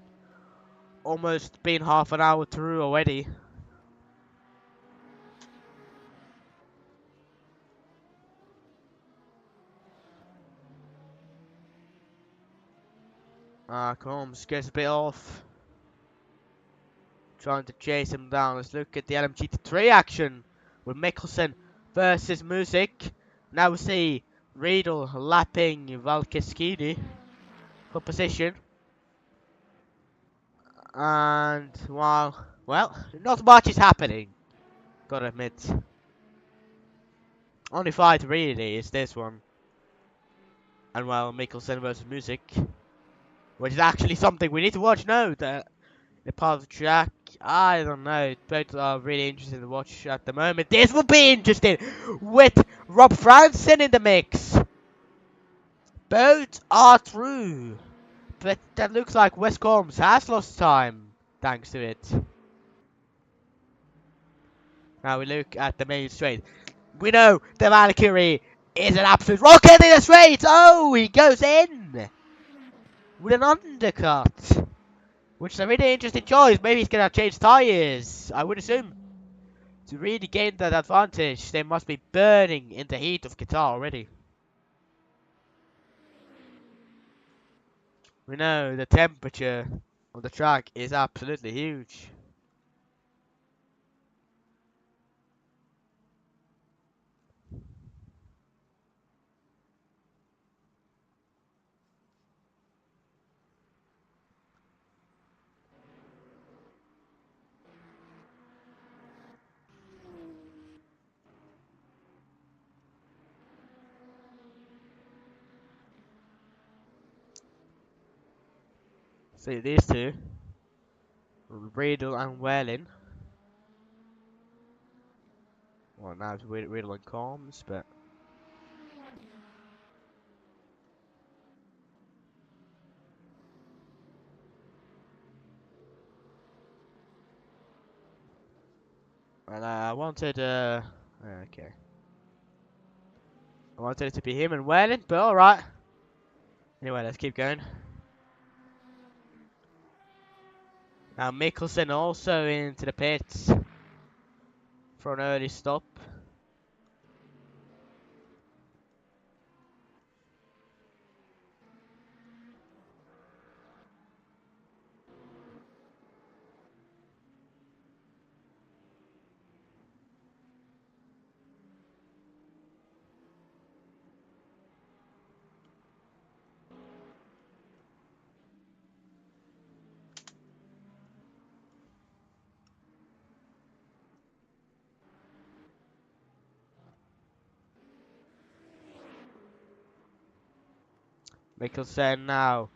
[SPEAKER 1] Almost been half an hour through already. Combs gets a bit off. Trying to chase him down. Let's look at the LMGT3 action with Mikkelsen versus Music. Now we see Riedel lapping Valkeskini for position. And well, not much is happening. Gotta admit. Only fight really is this one. And well, Mikkelsen versus Music, which is actually something we need to watch now. The part of the track, I don't know. Both are really interesting to watch at the moment. This will be interesting with Rob Franson in the mix. Both are through, but that looks like West Combs has lost time thanks to it. Now we look at the main straight. We know the Valkyrie is an absolute rocket in the straight. Oh, he goes in with an undercut, which is a really interesting choice. Maybe he's gonna change tires, I would assume. To really gain that advantage, they must be burning in the heat of Qatar already. We know the temperature on the track is absolutely huge. See these two, Riedel and Whalen. Well, now it's Riedel and Combs, but well, I wanted okay. I wanted it to be him and Whalen, but alright. Anyway, let's keep going. Now Mikkelsen also into the pits for an early stop. Mikkelsen now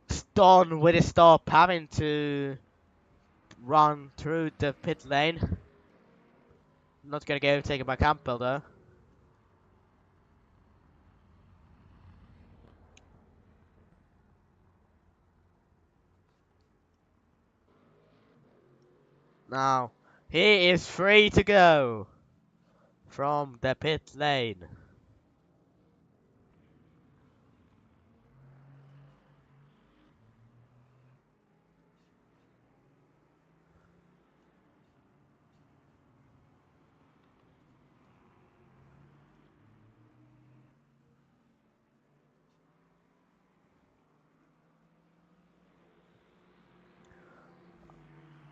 [SPEAKER 1] stunned with his stop, having to run through the pit lane. Not gonna get overtaken by Campbell though. Now, he is free to go from the pit lane.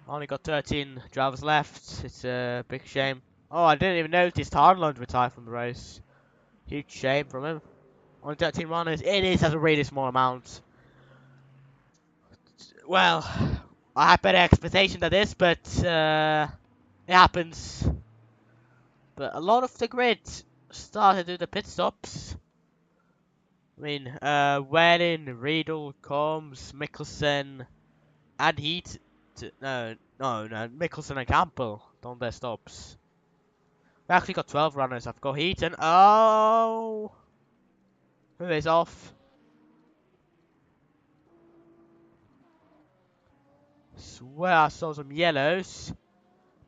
[SPEAKER 1] Only got 13 drivers left. It's a big shame. Oh, I didn't even notice Tarnlund retired from the race. Huge shame from him. Only 13 runners. It is at a really small amount. Well, I had better expectation than this, but it happens. But a lot of the grid started to do the pit stops. I mean, Whalen, Riedel, Combs, Mikkelsen, and Heat. No, Mikkelsen and Campbell done their stops. We actually got 12 runners. I've got Heaton. Oh! Who is off? Swear I saw some yellows.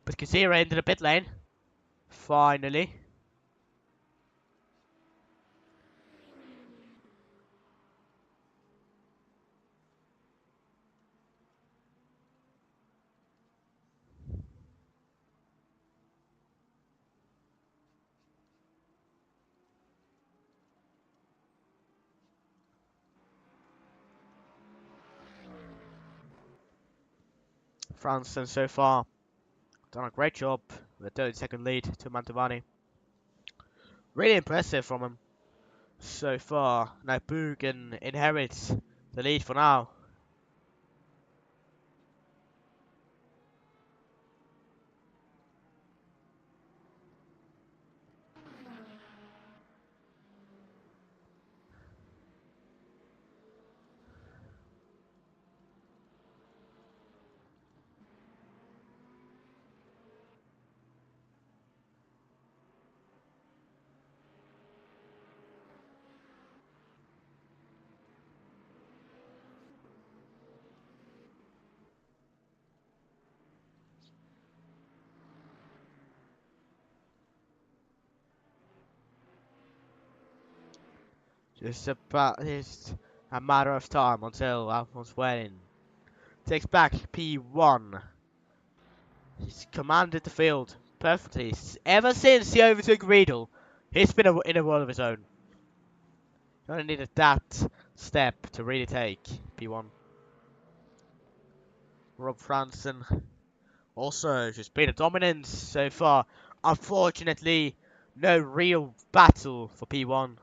[SPEAKER 1] But Kazira into the pit lane. Finally. Franson so far done a great job with a 30-second lead to Mantovani. Really impressive from him so far. Now Boogan inherits the lead for now. It's a matter of time until Alphonse Welling takes back P1. He's commanded the field perfectly ever since he overtook Riedel. He's been in a world of his own. He only needed that step to really take P1. Rob Franson also just been a dominance so far. Unfortunately, no real battle for P1.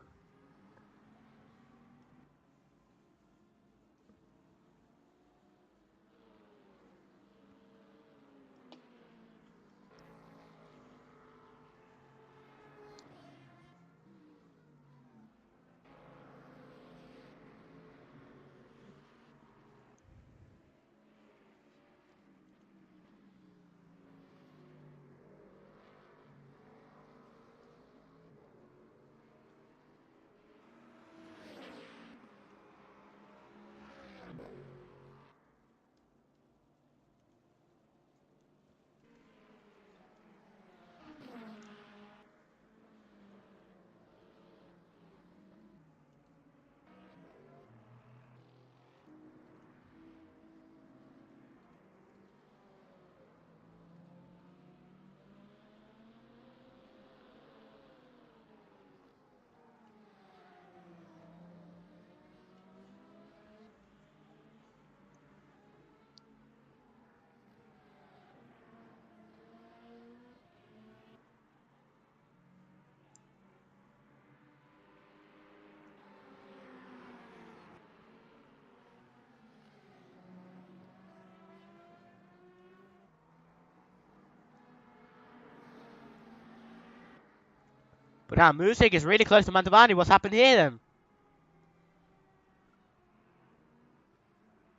[SPEAKER 1] But now Music is really close to Mantovani. What's happened here then?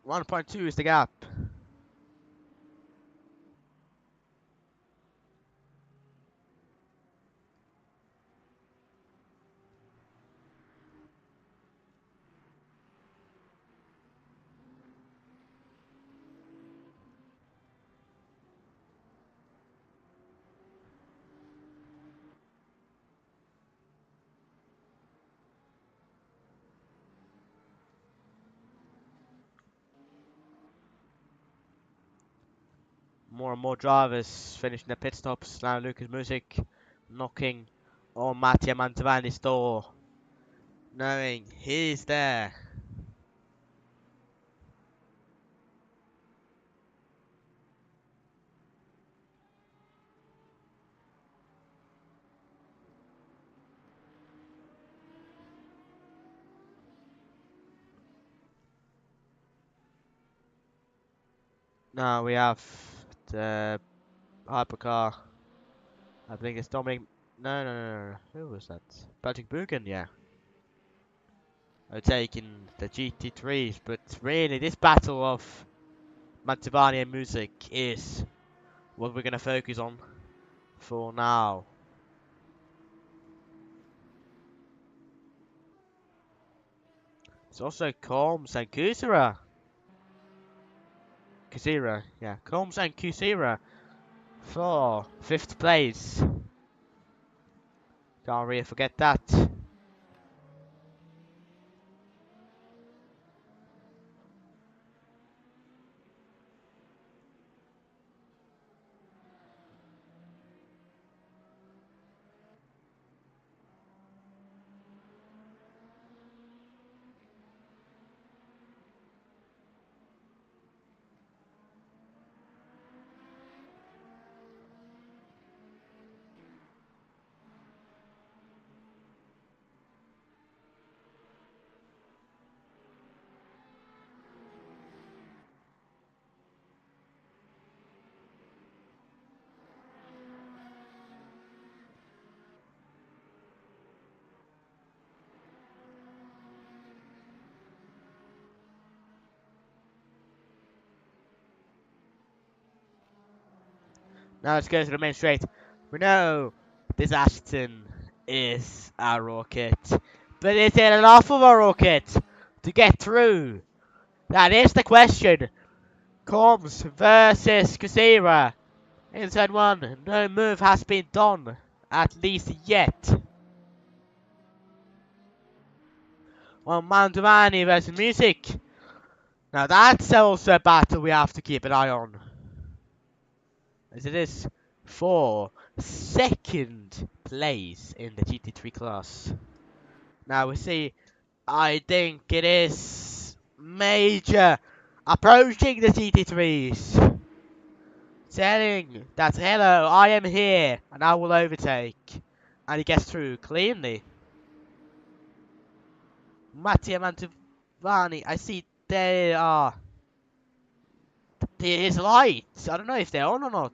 [SPEAKER 1] 1.2 is the gap. More and more drivers finishing their pit stops. Now Lucas Music knocking on Mattia Mantovani's door, knowing he's there. Now we have the hypercar. I think it's Dominic. No. Who was that? Patrick Buchan, yeah. Taking the GT3s, but really this battle of Mantovani and Music is what we're going to focus on for now. It's also Combs and Kusira. Yeah. Combs and Kusira for 5th place. Can't really forget that. Now let's go to the main straight. We know this Ashton is a rocket, but is it enough of a rocket to get through? That is the question. Combs versus Kusira. Inside one, no move has been done, at least yet. on Mantovani versus Music. Now that's also a battle we have to keep an eye on, as it is for second place in the GT3 class. Now we see, I think it is Major approaching the GT3s, telling that hello, I am here and I will overtake, and he gets through cleanly. Mattia Mantovani, I see they are his lights. I don't know if they're on or not.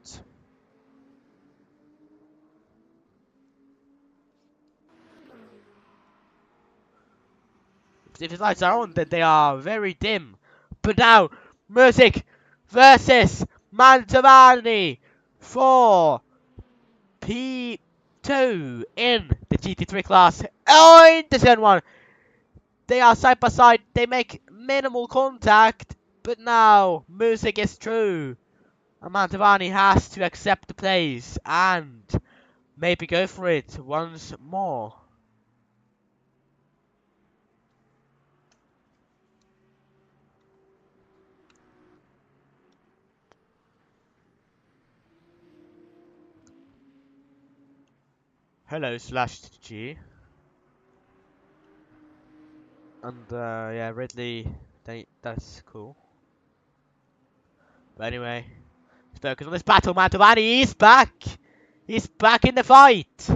[SPEAKER 1] If his lights are on, then they are very dim. But now, Music versus Mantovani for P2 in the GT3 class. Oh, in the second one. They are side by side. They make minimal contact. But now, Music is through. And Mantovani has to accept the plays and maybe go for it once more. Hello, Slash G. And yeah, Ridley, that's cool. But anyway, let's focus on this battle. Mantovani is back. He's back in the fight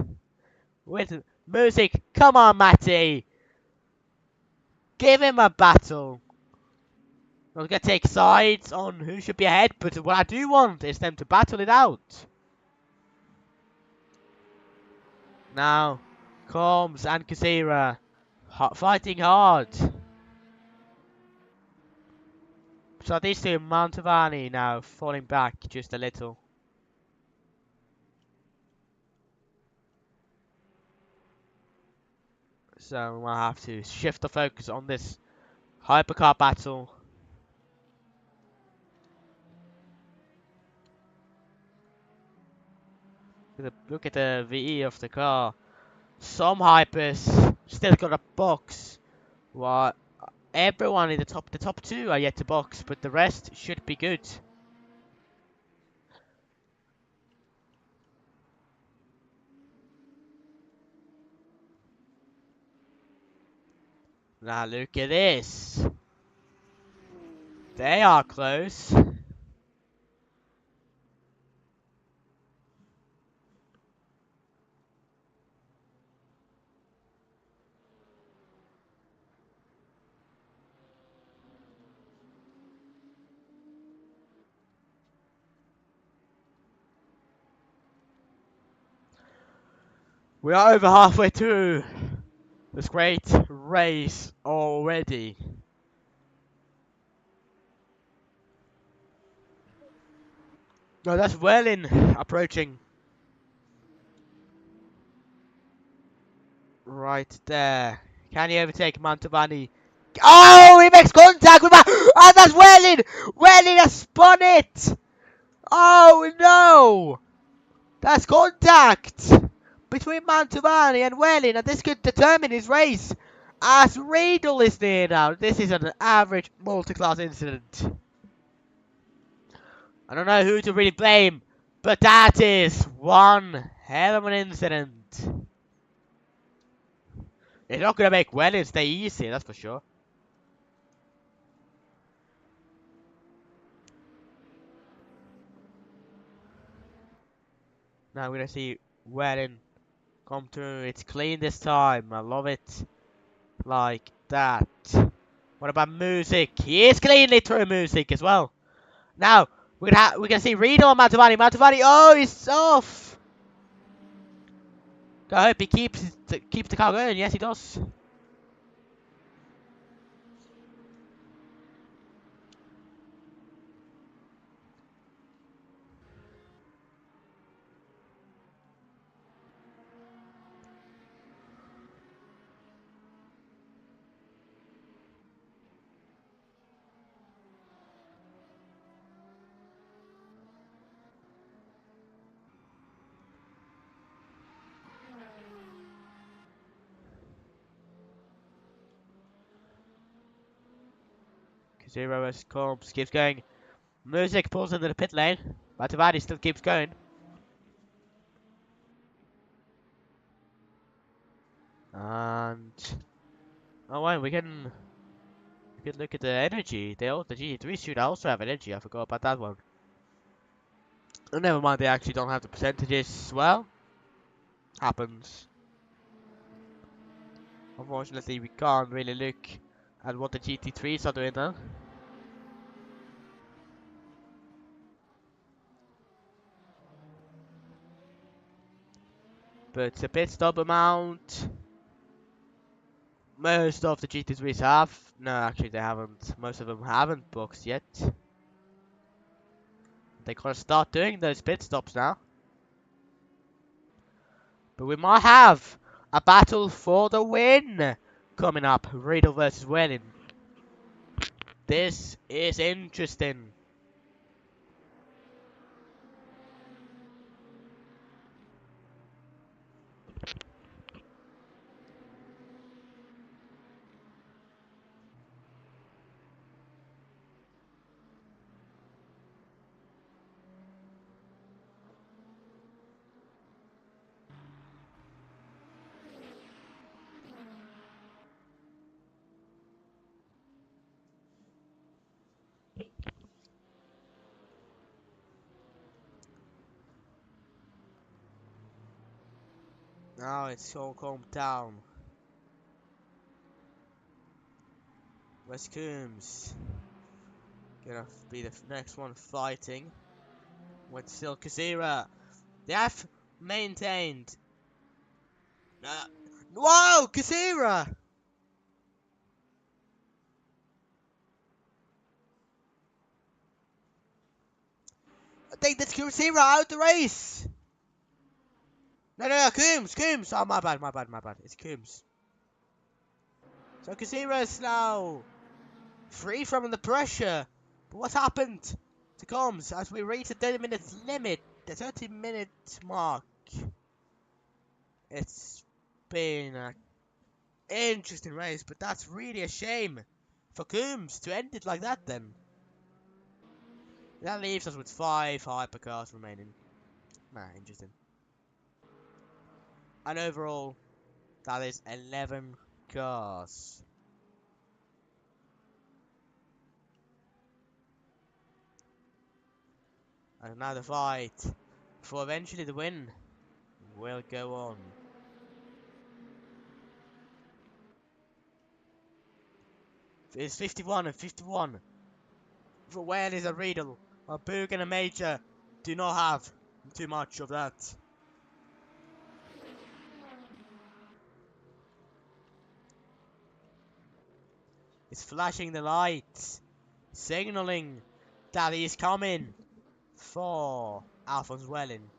[SPEAKER 1] with Music. Come on, Matty. Give him a battle. I'm gonna take sides on who should be ahead, but what I do want is them to battle it out. Now, Combs and Kasira fighting hard. So these two, Mantovani now falling back just a little. So we'll have to shift the focus on this hypercar battle. Look at the VE of the car. Some hypers still got a box. What? Everyone in the top two are yet to box, but the rest should be good. Now look at this. They are close. We are over halfway through this great race already. No, that's Welling approaching. Right there. Can he overtake Mantovani? Oh, he makes contact with and that's Welling! Welling has spun it! Oh no! That's contact between Mantovani and Welling, and this could determine his race. As Riedel is near now. This is an average multi-class incident. I don't know who to really blame, but that is one hell of an incident. It's not going to make Welling stay easy, that's for sure. Now we're going to see Welling come through. It's clean this time. I love it. Like that. What about Music? He is cleanly through Music as well. Now, we're gonna see Riedel and Mantovani. Mantovani, oh, he's off. I hope he keeps the car going. Yes, he does. Zero as Combs keeps going. Music pulls into the pit lane. Matavani still keeps going. And oh wait, we can look at the energy. The GT3 should also have energy. I forgot about that one. Oh, never mind. They actually don't have the percentages. Well, happens. Unfortunately, we can't really look at what the GT3s are doing now. But the pit stop amount, most of the GT3s have. No, actually they haven't. Most of them haven't boxed yet. They're gonna start doing those pit stops now. But we might have a battle for the win coming up. Riddle versus Welling. This is interesting. Now it's all calmed down. West Coombs gonna be the next one fighting. With still Kazira. They have maintained. Whoa, Kazira! I think that's Kazira out the race. No, Coombs. Oh, my bad. It's Coombs. So Kazira is now free from the pressure. But what happened to Combs as we reach the 30-minute limit? The 30-minute mark. It's been an interesting race, but that's really a shame for Coombs to end it like that then. That leaves us with 5 hypercars remaining. Interesting. And overall, that is 11 cars. And now the fight for eventually the win will go on. It's 51 and 51. For Wales is a Riddle. A Boog and a Major do not have too much of that. It's flashing the lights, signaling that he is coming for Alphonse Welling.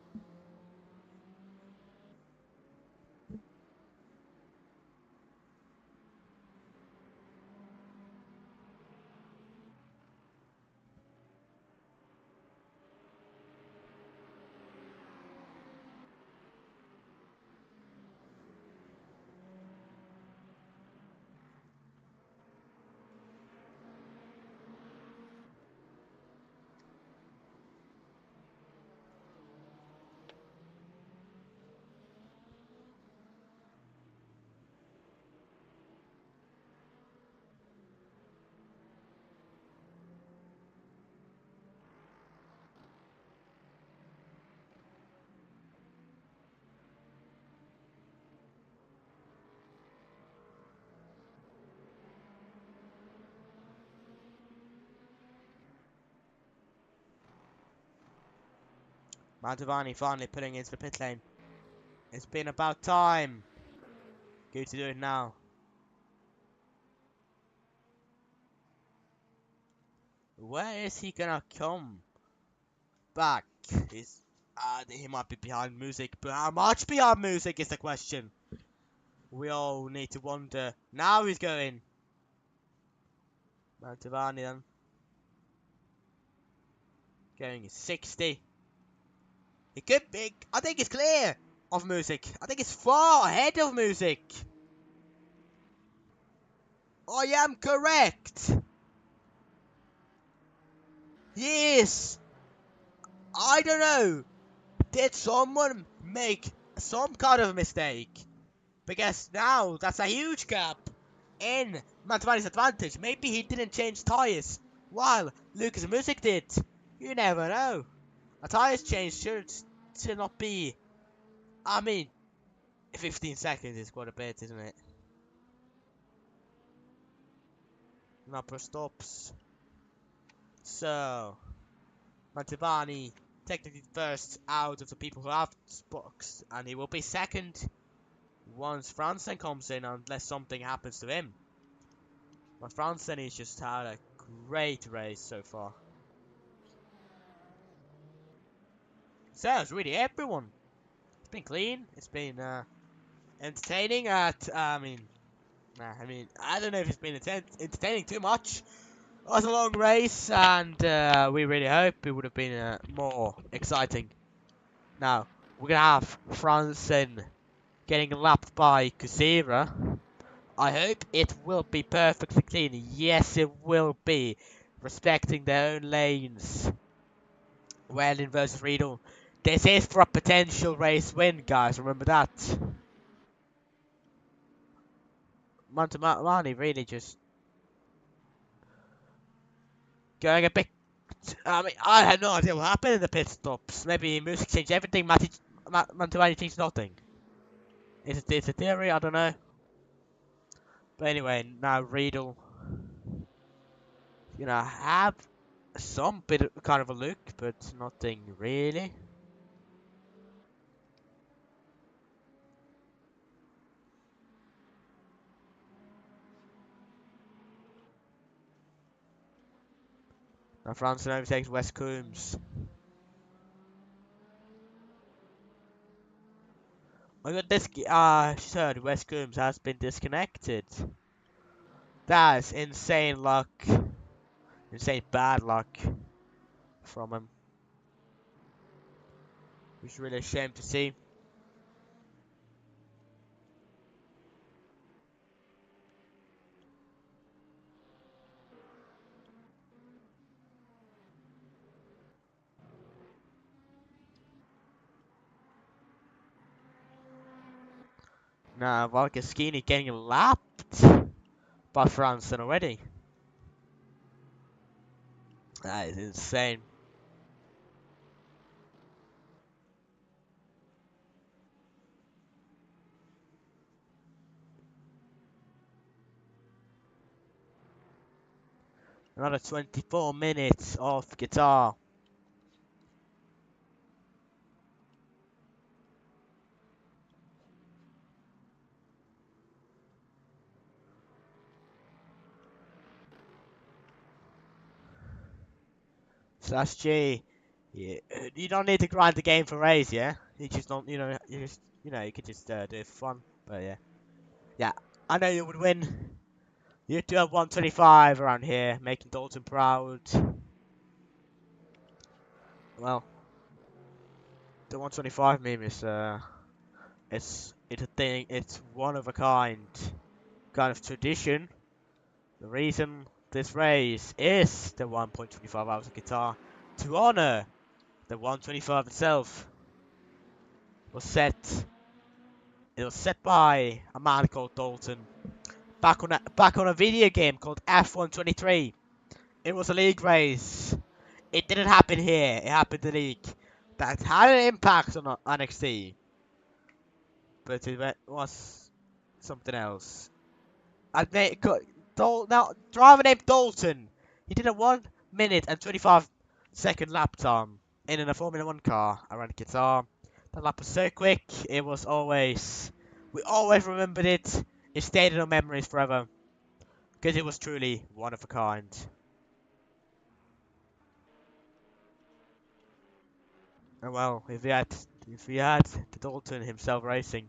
[SPEAKER 1] Mantovani finally putting into the pit lane. It's been about time. Good to do it now. Where is he gonna come back? He might be behind music, but how much behind music is the question? We all need to wonder. Now he's going. Mantovani then. Going 60. He could be. I think it's clear of music. I think it's far ahead of music. I am correct. Yes! I don't know. Did someone make some kind of mistake? Because now that's a huge gap in Mantovani's advantage. Maybe he didn't change tires while Lucas Music did. You never know. A tires change should not be. I mean, 15 seconds is quite a bit, isn't it? Number stops. So, Mantovani technically first out of the people who have boxed, and he will be second once Franzen comes in, unless something happens to him. But Franzen has just had a great race so far. So it's really everyone. It's been clean. It's been entertaining. I don't know if it's been entertaining too much. It was a long race, and we really hope it would have been more exciting. Now we're gonna have Franzen getting lapped by Kusira. I hope it will be perfectly clean. Yes, it will be. Respecting their own lanes. Weldon versus Riedel. This is for a potential race win, guys. Remember that. Mantovani really just going a bit. I mean, I have no idea what happened in the pit stops. Maybe music changed everything. Mantovani changed nothing. It's a theory. I don't know. But anyway, now Riedel, have some bit of kind of a look, but nothing really. Now Franson overtakes West Coombs. I got this. Sir, West Coombs has been disconnected. That's insane luck. Insane bad luck from him. Which is really a shame to see. Now Valgaskini getting lapped by Franson already. That is insane. Another 24 minutes of Qatar. Slash G. Yeah, you don't need to grind the game for raise, yeah? You just don't, you could just do it for fun. But yeah. Yeah, I know you would win. You do have 125 around here, making Dalton proud. Well, the 125 meme is, it's a thing, it's one of a kind of tradition. The reason this race is the 1.25 hours of Qatar to honor the 125 itself was set. It was set by a man called Dalton back on a video game called F123. It was a league race. It didn't happen here. It happened in the league. That had an impact on NXT, but it was something else. Now driver named Dalton. He did a 1 minute and 25-second lap time in a Formula 1 car around Qatar. That lap was so quick. We always remembered it. It stayed in our memories forever because it was truly one of a kind. And well, if we had the Dalton himself racing,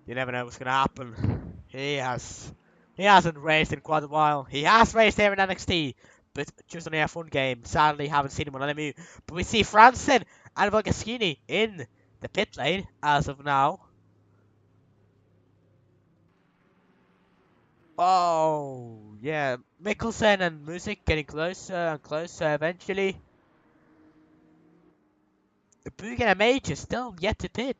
[SPEAKER 1] you never know what's gonna happen. He hasn't raced in quite a while. He has raced here in NXT, but just on the F1 game. Sadly, haven't seen him on LMU. But we see Franson and Valgaskini in the pit lane as of now. Oh, Yeah, Mikkelsen and Music getting closer and closer eventually. Bugen and Major still yet to pit.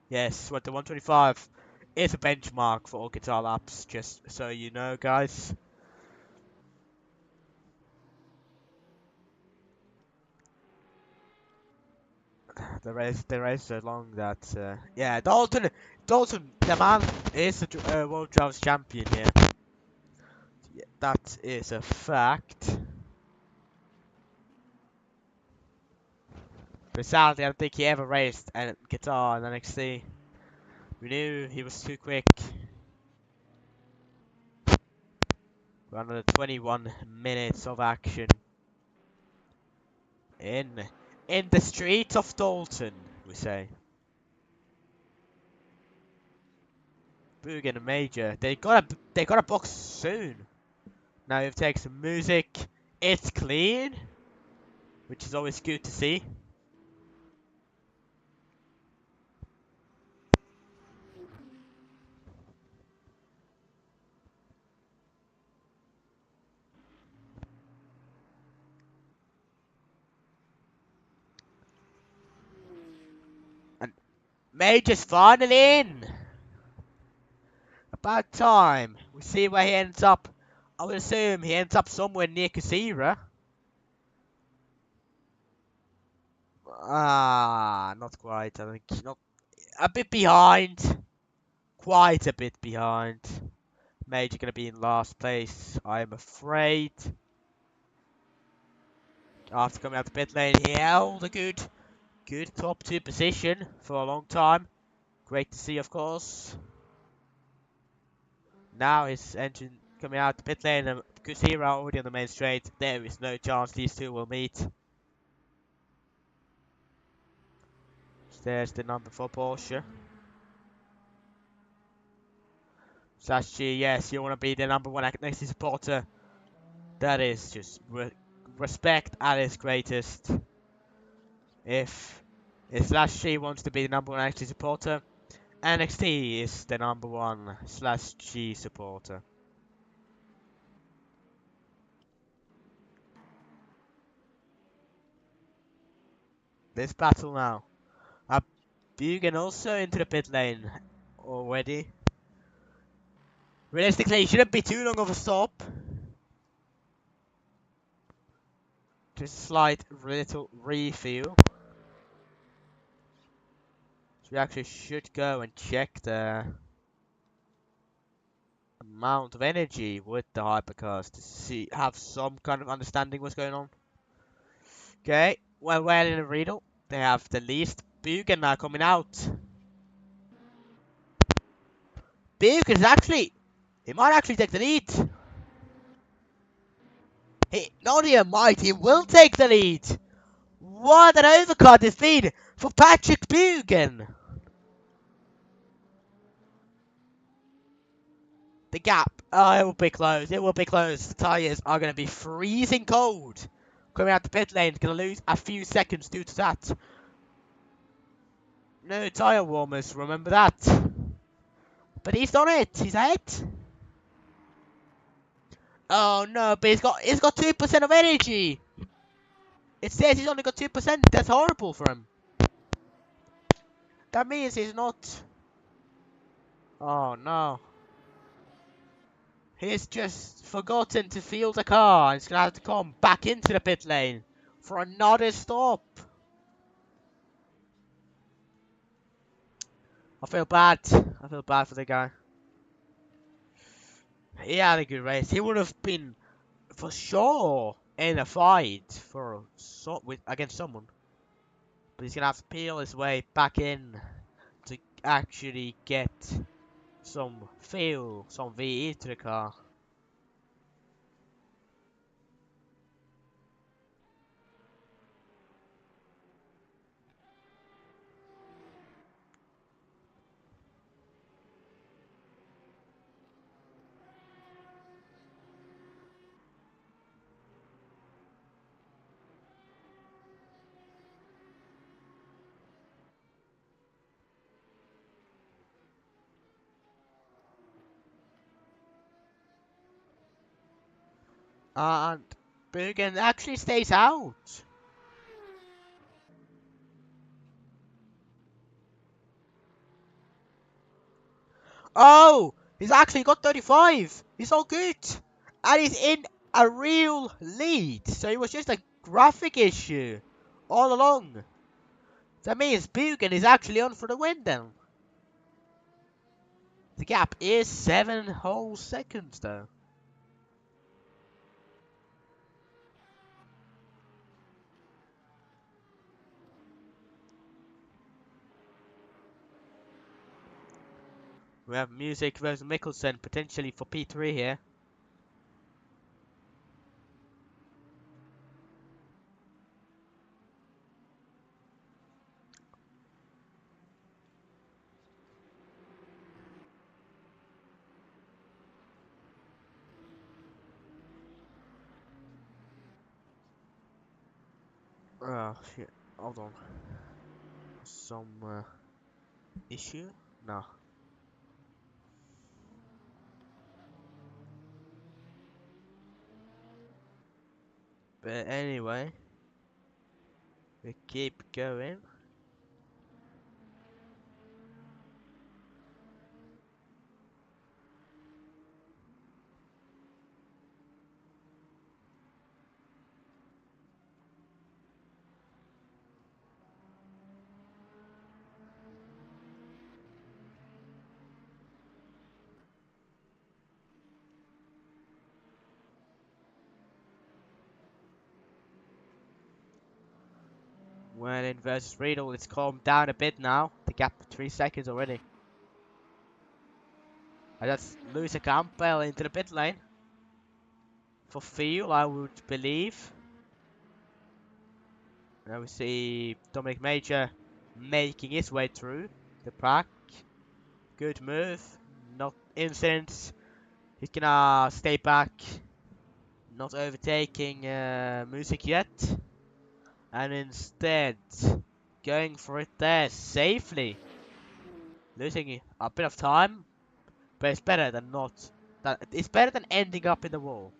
[SPEAKER 1] Yes, what the 125 is a benchmark for all guitar laps, just so you know, guys. The race is so long that yeah, Dalton, the man is the World Drivers Champion here. Yeah, that is a fact. But sadly, I don't think he ever raced a guitar in NXT. We knew he was too quick. We're under 21 minutes of action in the streets of Dalton, we say. Bugen and Major, they got a box soon. Now if take some music, it's clean, which is always good to see. And Major's finally in. About time. We see where he ends up. I would assume he ends up somewhere near Kasira. Ah, not quite. I think not. A bit behind. Quite a bit behind. Major gonna be in last place, I'm afraid. After coming out the pit lane, he held a good top 2 position for a long time. Great to see, of course. Now his engine coming out the pit lane, and Kusira already on the main straight. There is no chance these two will meet. There's the number for Porsche. Slash G, yes, you want to be the number 1 NXT supporter. That is just respect at its greatest. If Slash G wants to be the number 1 NXT supporter, NXT is the number 1 Slash G supporter. This battle now. Bugen also into the pit lane already. Realistically, it shouldn't be too long of a stop. Just a slight little refuel. So we actually should go and check the amount of energy with the hypercars to have some kind of understanding what's going on. Okay, well in the Riddle, they have the least. Bugen now coming out. Bugen's actually, he might actually take the lead. Not even might, he will take the lead. What an overcut it's been for Patrick Bugen. The gap, it will be close. It will be close. The tyres are going to be freezing cold. Coming out the pit lane, going to lose a few seconds due to that. No tyre warmers, remember that. But he's done it. He's ahead. Oh no, but he's got 2% of energy. It says he's only got 2%. That's horrible for him. That means he's not. Oh no. He's just forgotten to fuel the car. He's going to have to come back into the pit lane for another stop. I feel bad. I feel bad for the guy. He had a good race. He would have been for sure in a fight against someone. But he's going to have to peel his way back in to actually get some fuel, some VE to the car. And Bergen actually stays out. Oh, he's actually got 35. He's all good. And he's in a real lead. So it was just a graphic issue all along. That means Bugan is actually on for the win then. The gap is 7 whole seconds though. We have Music versus Mikkelsen potentially for P3 here. Oh shit, hold on. Some issue? No. But anyway, we keep going. When in versus Riedel, it's calmed down a bit now. The gap 3 seconds already. And that's Luisa Campbell into the pit lane. For Feel, I would believe. Now we see Dominic Major making his way through the pack. Good move. Not incidents. He's gonna stay back. Not overtaking Music yet. And instead, going for it there safely. Losing a bit of time, but it's better than not. It's better than ending up in the wall.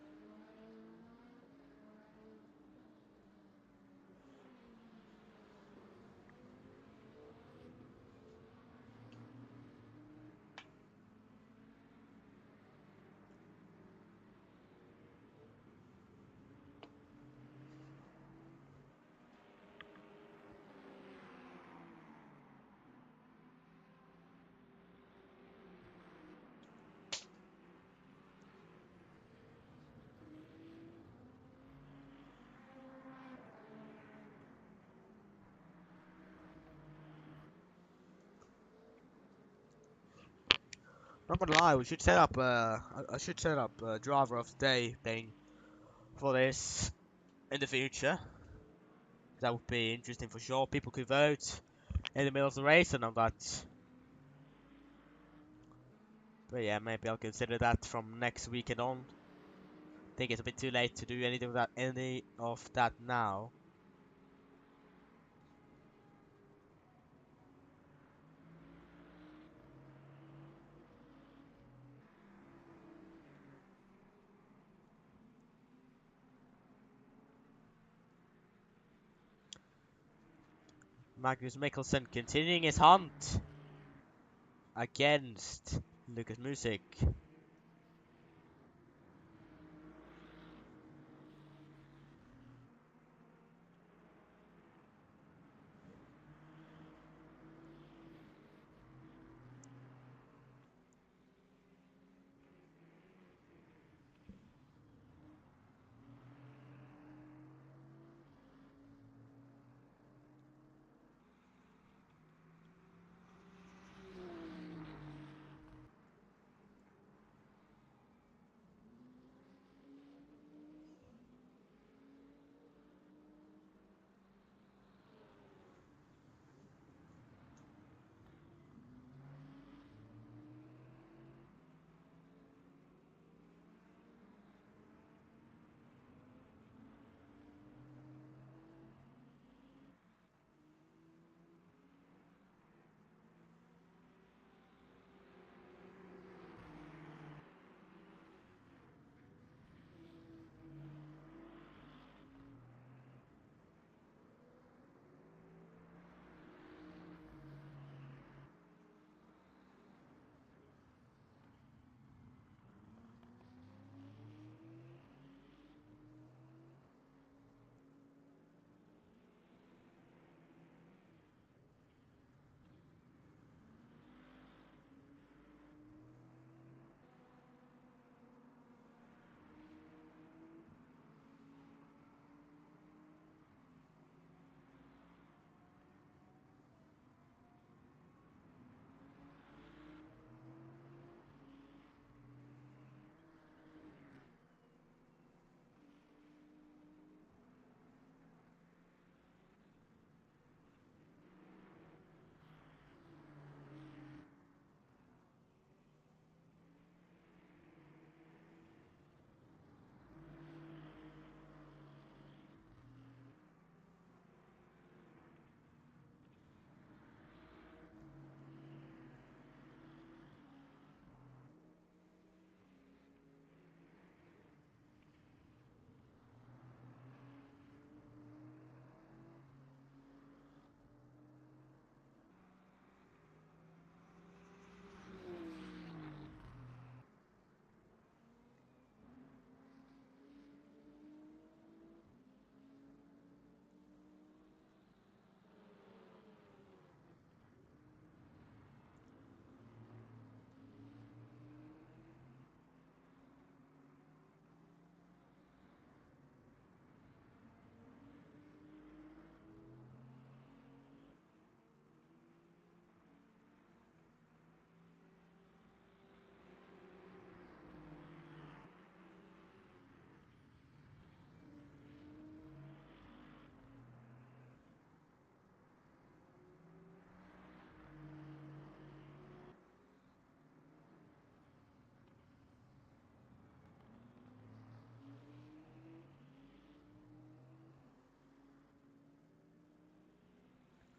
[SPEAKER 1] Not gonna lie, we should set up. I should set up a driver of the day thing for this in the future. That would be interesting for sure. People could vote in the middle of the race and all that. But yeah, maybe I'll consider that from next weekend on. I think it's a bit too late to do any of that now. Magnus Mikkelsen continuing his hunt against Lucas Music.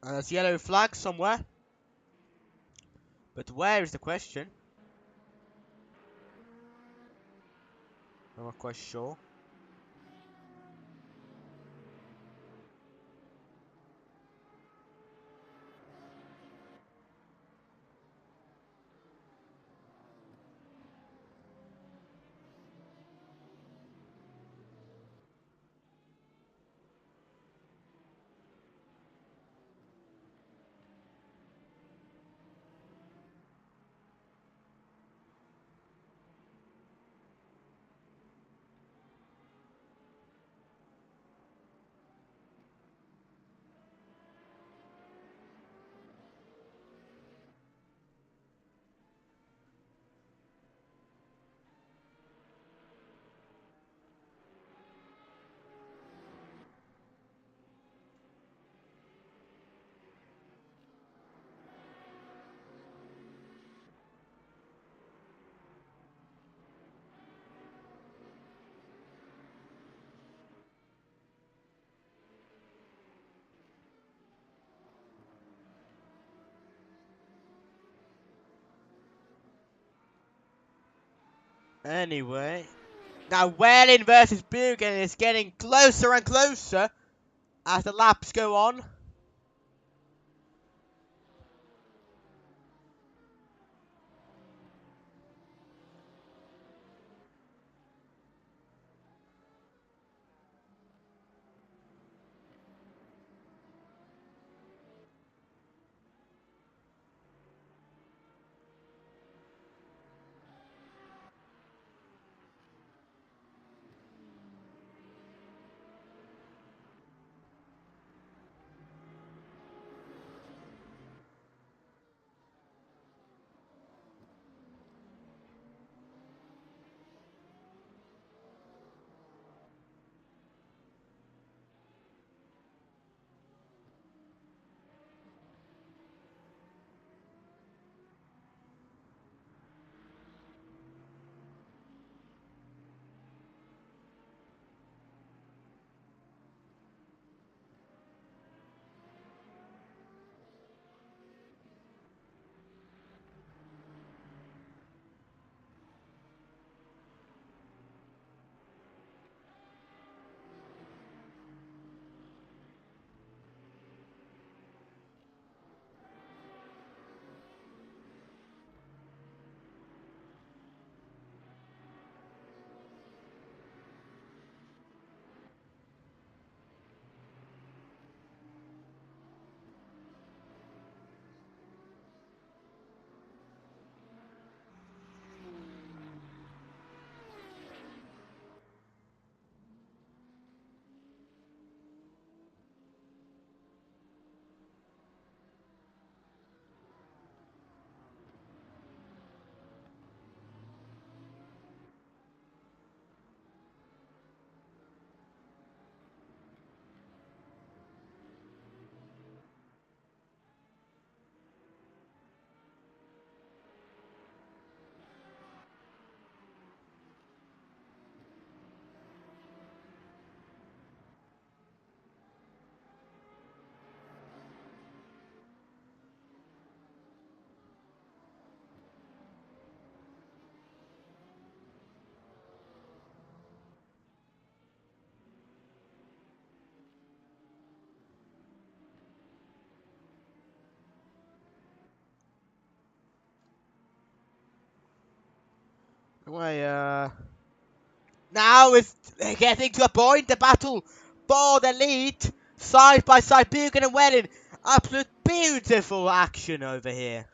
[SPEAKER 1] There's a yellow flag somewhere. But where is the question? I'm not quite sure. Anyway. Now Welling versus Bugan is getting closer and closer as the laps go on. Now it's getting to a point, the battle for the lead, side by side, Bugan and Welling. Absolute beautiful action over here.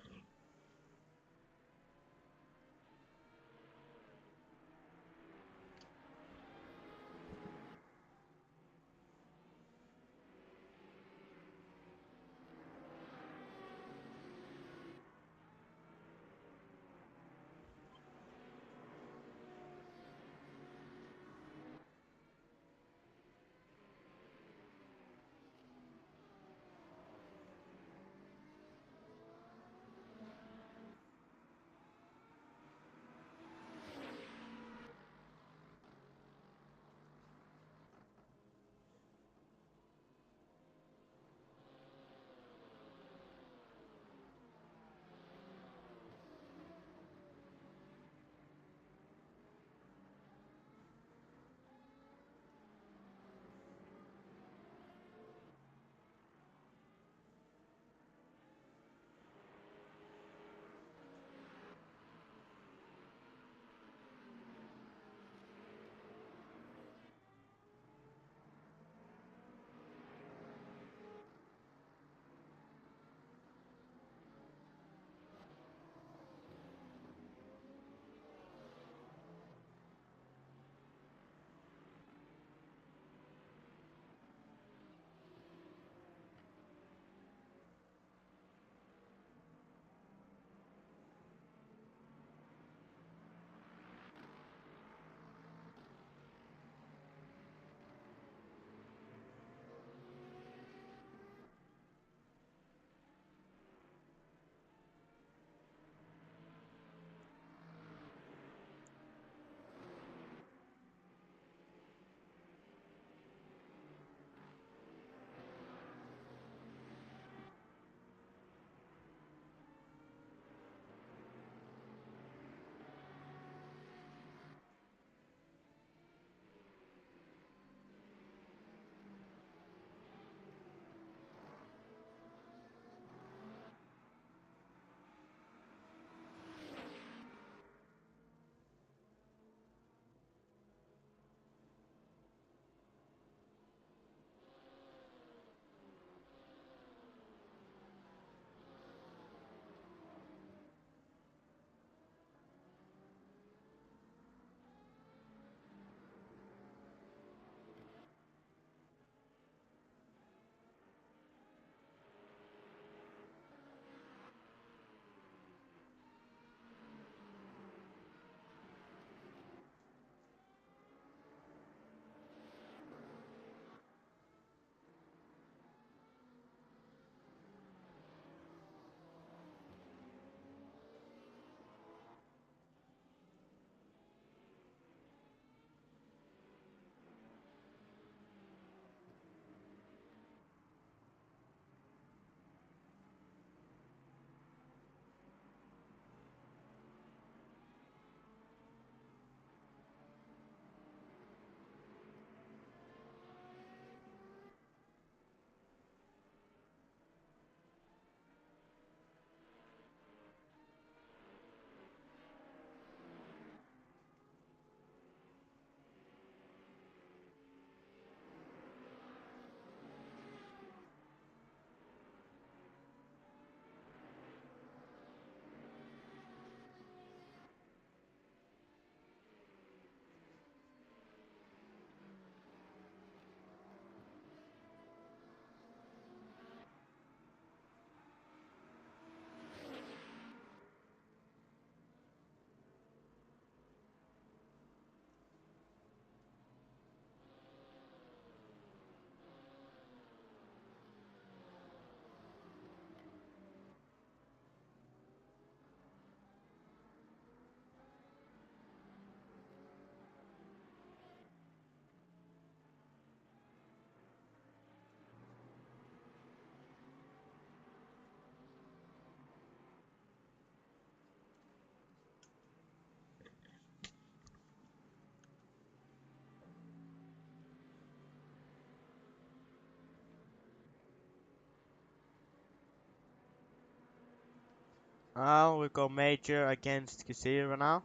[SPEAKER 1] Oh, we've got Major against Kasira now.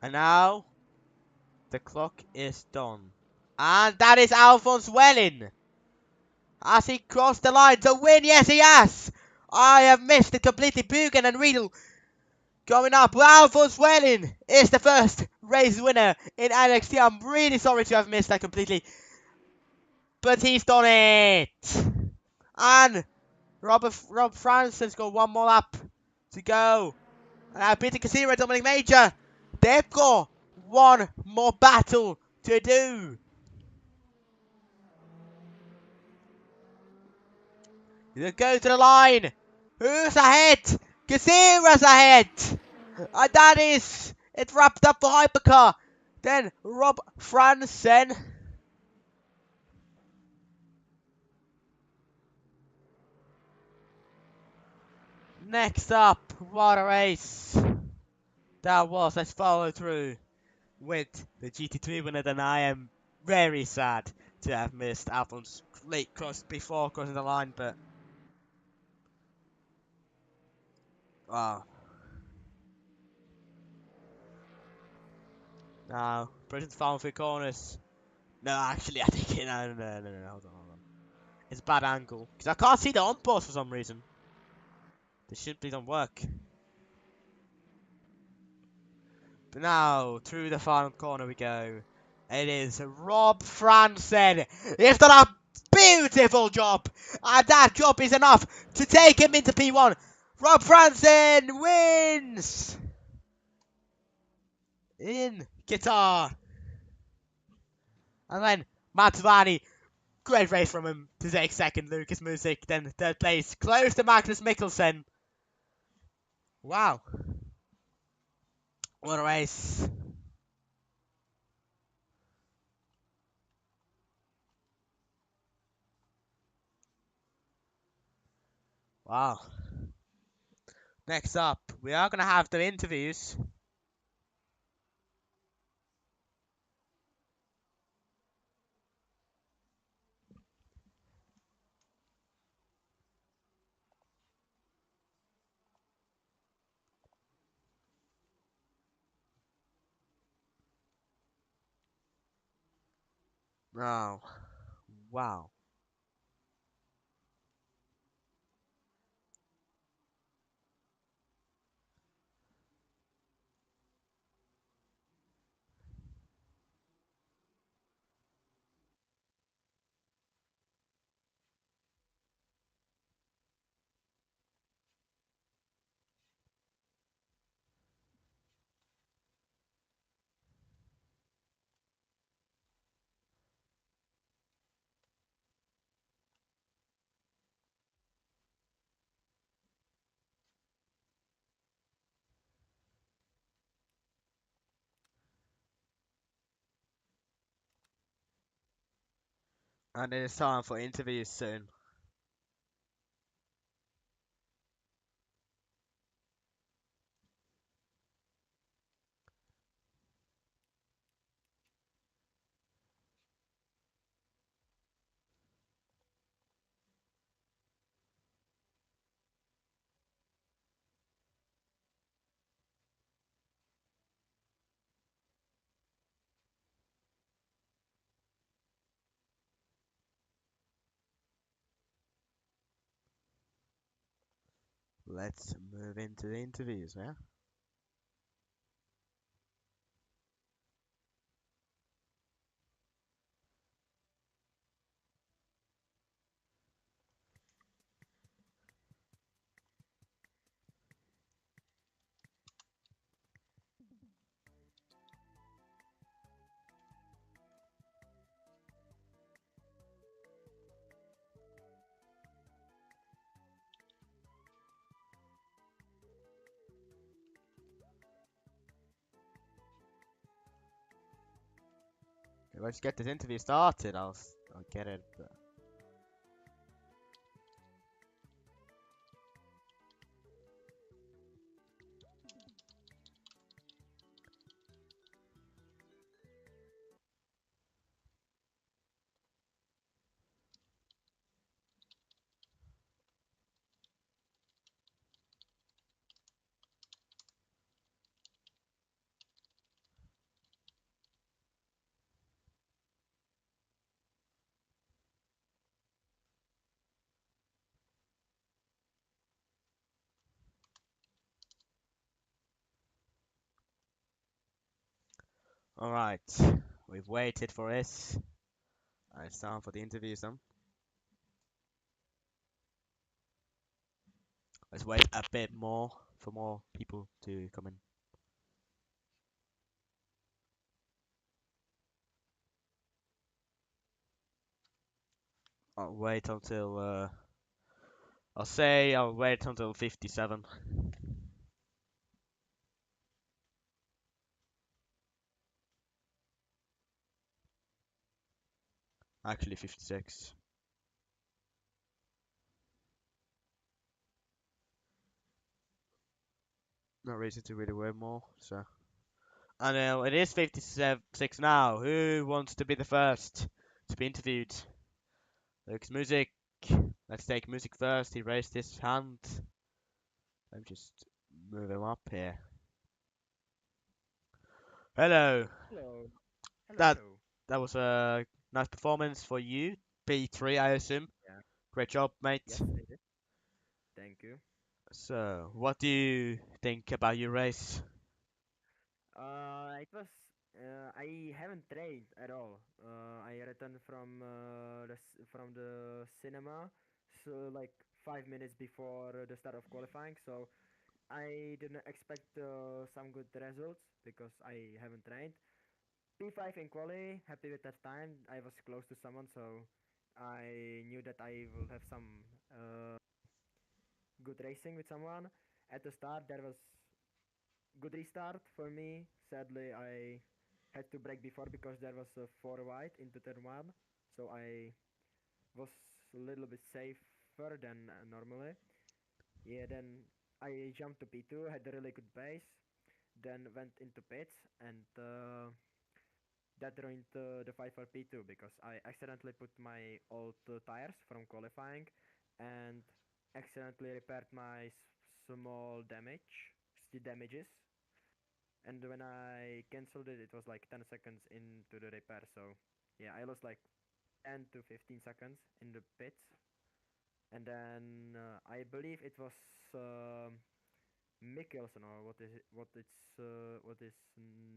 [SPEAKER 1] And now, the clock is done. And that is Alphonse Welling. Has he crossed the line to win? Yes, he has. I have missed it completely. Bugan and Riedel going up. Alphonse Welling is the first race winner in NXT. I'm really sorry to have missed that completely. But he's done it. And Rob Franson's got one more lap to go. And now Peter Casino and Dominic Major, they've got one more battle to do. They go to the line. Who's ahead? Kasira's ahead. And that is it wrapped up for Hypercar. Then Rob Franson. Next up, what a race that was. Let's follow through with the GT3 winner. Then I am very sad to have missed Alphonse late cross before crossing the line, but wow. No, Britain's found three corners. No, actually, I think no, hold on. It's a bad angle because I can't see the on board for some reason. This simply don't work. But now, through the final corner we go. It is Rob Franson. He's done a beautiful job. And that job is enough to take him into P1. Rob Franson wins in Qatar. And then Matovani, great race from him to take second. Lucas Music, then third place. Close to Magnus Mikkelsen. Wow. What a race. Wow. Next up, we are going to have the interviews. Oh, wow. And it is time for interviews soon. Let's move into the interviews, yeah? . 。 . 。 . 。 . 。 . . 。 . . . . . . . . . . . . . . . . . . . . . . . . . . . . . . . . . . . . . . . . . . . . . . . . let's get this interview started. I'll get it. All right, we've waited for this. It's time for the interviews then. Let's wait a bit more for more people to come in. I'll wait until I'll wait until 57. Actually 56. No reason to really wait more, so. I know, it is 56 now. Who wants to be the first to be interviewed? Luke's music. Let's take music first. He raised his hand. Let me just move him up here. Hello.
[SPEAKER 2] Hello. Hello,
[SPEAKER 1] That
[SPEAKER 2] hello.
[SPEAKER 1] that was a nice performance for you. P3, I assume.
[SPEAKER 2] Yeah.
[SPEAKER 1] Great job, mate.
[SPEAKER 2] Yes, it is. Thank you.
[SPEAKER 1] So, what do you think about your race?
[SPEAKER 2] It was. I haven't trained at all. I returned from from the cinema, so like 5 minutes before the start of qualifying. So I didn't expect some good results because I haven't trained. P5 in quali, happy with that time. I was close to someone, so I knew that I will have some good racing with someone. At the start, there was good restart for me. Sadly, I had to brake before because there was a four wide into turn one, so I was a little bit safer than normally. Yeah, then I jumped to P2, had a really good pace, then went into pits, and that ruined the fight for P2 because I accidentally put my old tires from qualifying and accidentally repaired my small damages. And when I cancelled it, it was like 10 seconds into the repair. So yeah, I lost like 10 to 15 seconds in the pits. And then I believe it was Mikkelsen or what his